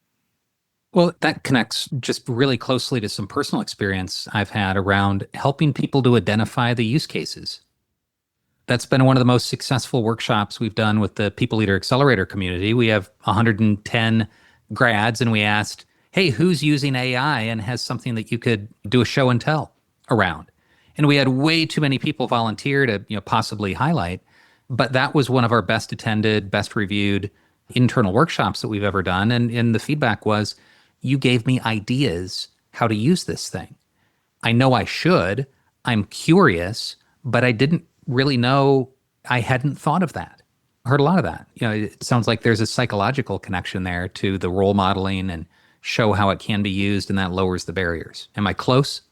Speaker 3: Well, that connects just really closely to some personal experience I've had around helping people to identify the use cases. That's been one of the most successful workshops we've done with the People Leader Accelerator community. We have 110 grads, and we asked, hey, who's using AI and has something that you could do a show and tell around? And we had way too many people volunteer to possibly highlight, but that was one of our best attended, best reviewed internal workshops that we've ever done. And the feedback was, you gave me ideas how to use this thing. I know I should, I'm curious, but I didn't really know, I hadn't thought of that. I heard a lot of that. It sounds like there's a psychological connection there to the role modeling and show how it can be used, and that lowers the barriers. Am I close?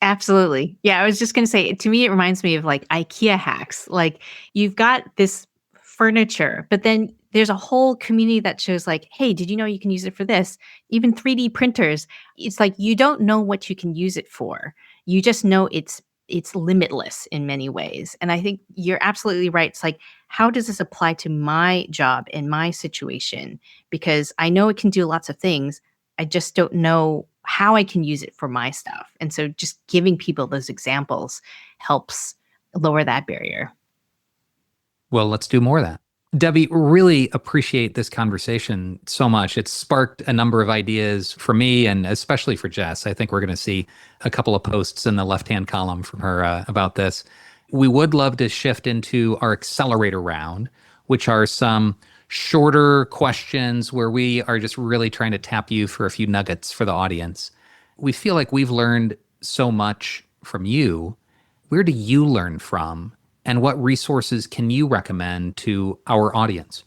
Speaker 2: Absolutely. Yeah, I was just going to say, to me, it reminds me of like IKEA hacks. Like you've got this furniture, but then there's a whole community that shows like, hey, did you know you can use it for this? Even 3D printers. It's like, you don't know what you can use it for. You just know it's limitless in many ways. And I think you're absolutely right. It's like, how does this apply to my job and my situation? Because I know it can do lots of things. I just don't know how I can use it for my stuff. And so just giving people those examples helps lower that barrier.
Speaker 3: Well, let's do more of that. Debbie, really appreciate this conversation so much. It's sparked a number of ideas for me and especially for Jess. I think we're going to see a couple of posts in the left-hand column from her about this. We would love to shift into our accelerator round, which are some shorter questions where we are just really trying to tap you for a few nuggets for the audience. We feel like we've learned so much from you. Where do you learn from? And what resources can you recommend to our audience?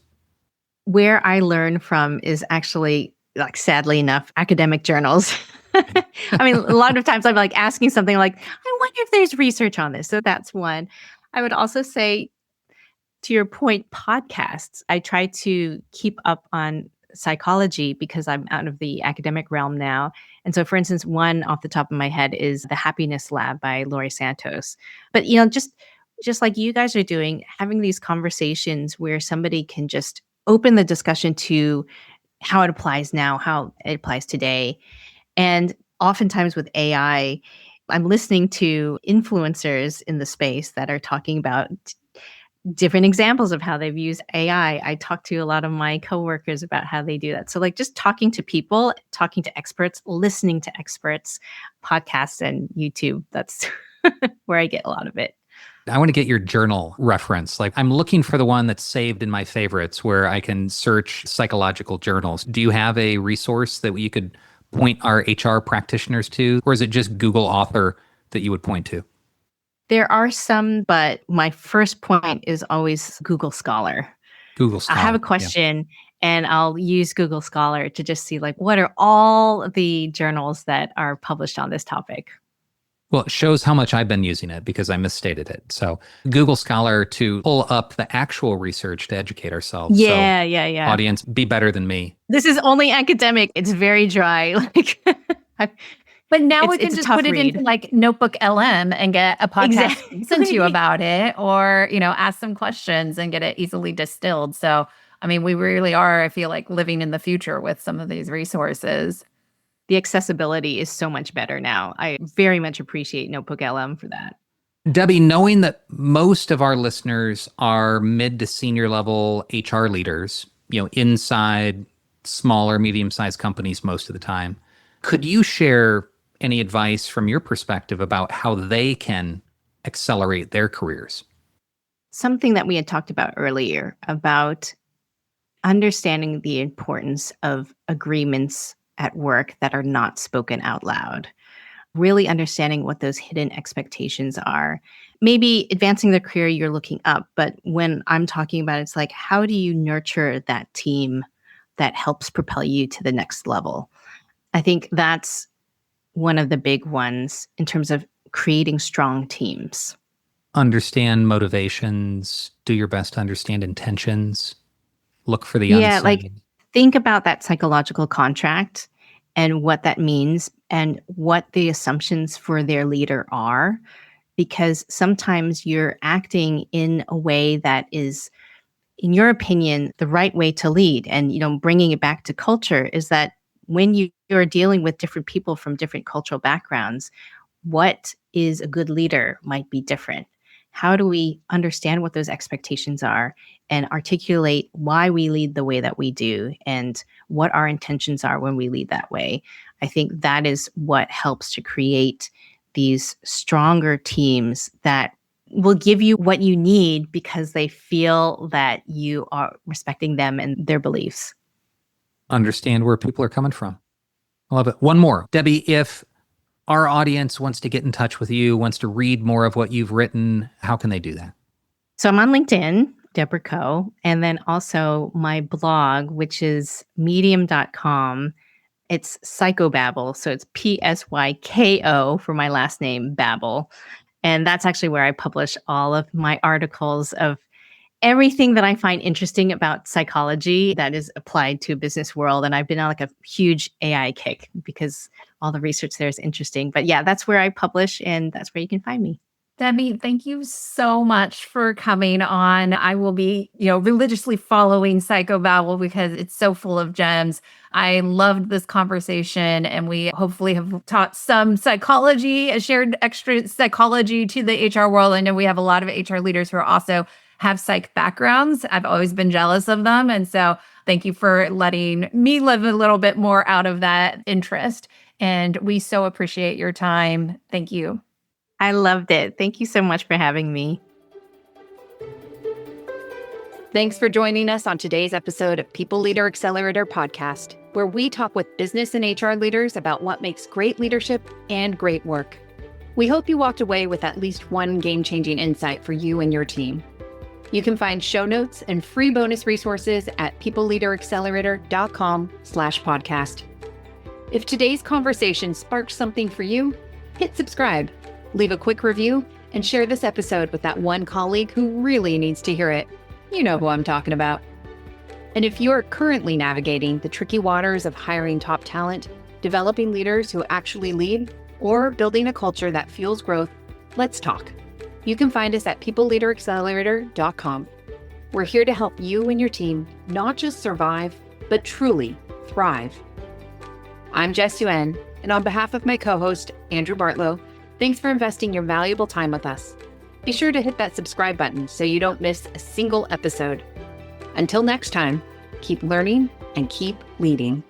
Speaker 2: Where I learn from is actually, like, sadly enough, academic journals. I mean, a lot of times I'm like asking something like, I wonder if there's research on this. So that's one. I would also say, to your point, podcasts. I try to keep up on psychology because I'm out of the academic realm now. And so, for instance, one off the top of my head is The Happiness Lab by Laurie Santos. But, just like you guys are doing, having these conversations where somebody can just open the discussion to how it applies now, how it applies today. And oftentimes with AI, I'm listening to influencers in the space that are talking about different examples of how they've used AI. I talk to a lot of my coworkers about how they do that. So like just talking to people, talking to experts, listening to experts, podcasts and YouTube, that's where I get a lot of it.
Speaker 3: I want to get your journal reference. Like I'm looking for the one that's saved in my favorites where I can search psychological journals. Do you have a resource that you could point our HR practitioners to? Or is it just Google Author that you would point to?
Speaker 2: There are some, but my first point is always Google Scholar.
Speaker 3: Google Scholar.
Speaker 2: I have a question and I'll use Google Scholar to just see like what are all the journals that are published on this topic.
Speaker 3: Well, it shows how much I've been using it because I misstated it. So Google Scholar to pull up the actual research to educate ourselves.
Speaker 2: Yeah.
Speaker 3: Audience, be better than me.
Speaker 2: This is only academic. It's very dry.
Speaker 1: But now we can just put it
Speaker 2: read.
Speaker 1: into like Notebook LM and get a podcast
Speaker 2: Exactly.
Speaker 1: listen to you about it, or, ask some questions and get it easily distilled. So, I mean, we really are, I feel like, living in the future with some of these resources.
Speaker 2: The accessibility is so much better now. I very much appreciate Notebook LM for that.
Speaker 3: Debbie, knowing that most of our listeners are mid to senior level HR leaders, inside small or medium-sized companies most of the time. Could you share any advice from your perspective about how they can accelerate their careers?
Speaker 2: Something that we had talked about earlier about understanding the importance of agreements at work that are not spoken out loud. Really understanding what those hidden expectations are. Maybe advancing the career you're looking up, but when I'm talking about it, it's like, how do you nurture that team that helps propel you to the next level? I think that's one of the big ones in terms of creating strong teams.
Speaker 3: Understand motivations, do your best to understand intentions, look for the unseen.
Speaker 2: Like think about that psychological contract and what that means and what the assumptions for their leader are, because sometimes you're acting in a way that is, in your opinion, the right way to lead. And, bringing it back to culture is that when you're dealing with different people from different cultural backgrounds, what is a good leader might be different. How do we understand what those expectations are and articulate why we lead the way that we do and what our intentions are when we lead that way? I think that is what helps to create these stronger teams that will give you what you need because they feel that you are respecting them and their beliefs.
Speaker 3: Understand where people are coming from. I love it. One more. Debbie, if our audience wants to get in touch with you, wants to read more of what you've written, how can they do that?
Speaker 2: So I'm on LinkedIn, Deborah Ko, and then also my blog, which is medium.com. It's Psychobabble. So it's Psyko for my last name, Babble. And that's actually where I publish all of my articles of everything that I find interesting about psychology that is applied to a business world. And I've been on like a huge AI kick because all the research there is interesting. But yeah, that's where I publish and that's where you can find me.
Speaker 1: Debbie, thank you so much for coming on. I will be, religiously following Psychobabble because it's so full of gems. I loved this conversation, and we hopefully have taught some psychology, shared extra psychology to the HR world. I know we have a lot of HR leaders who are also have psych backgrounds. I've always been jealous of them. And so thank you for letting me live a little bit more out of that interest. And we so appreciate your time. Thank you.
Speaker 2: I loved it. Thank you so much for having me.
Speaker 4: Thanks for joining us on today's episode of People Leader Accelerator Podcast, where we talk with business and HR leaders about what makes great leadership and great work. We hope you walked away with at least one game-changing insight for you and your team. You can find show notes and free bonus resources at peopleleaderaccelerator.com/podcast. If today's conversation sparked something for you, hit subscribe, leave a quick review, and share this episode with that one colleague who really needs to hear it. You know who I'm talking about. And if you're currently navigating the tricky waters of hiring top talent, developing leaders who actually lead, or building a culture that fuels growth, let's talk. You can find us at peopleleaderaccelerator.com. We're here to help you and your team not just survive, but truly thrive. I'm Jess Yuen, and on behalf of my co-host, Andrew Bartlow, thanks for investing your valuable time with us. Be sure to hit that subscribe button so you don't miss a single episode. Until next time, keep learning and keep leading.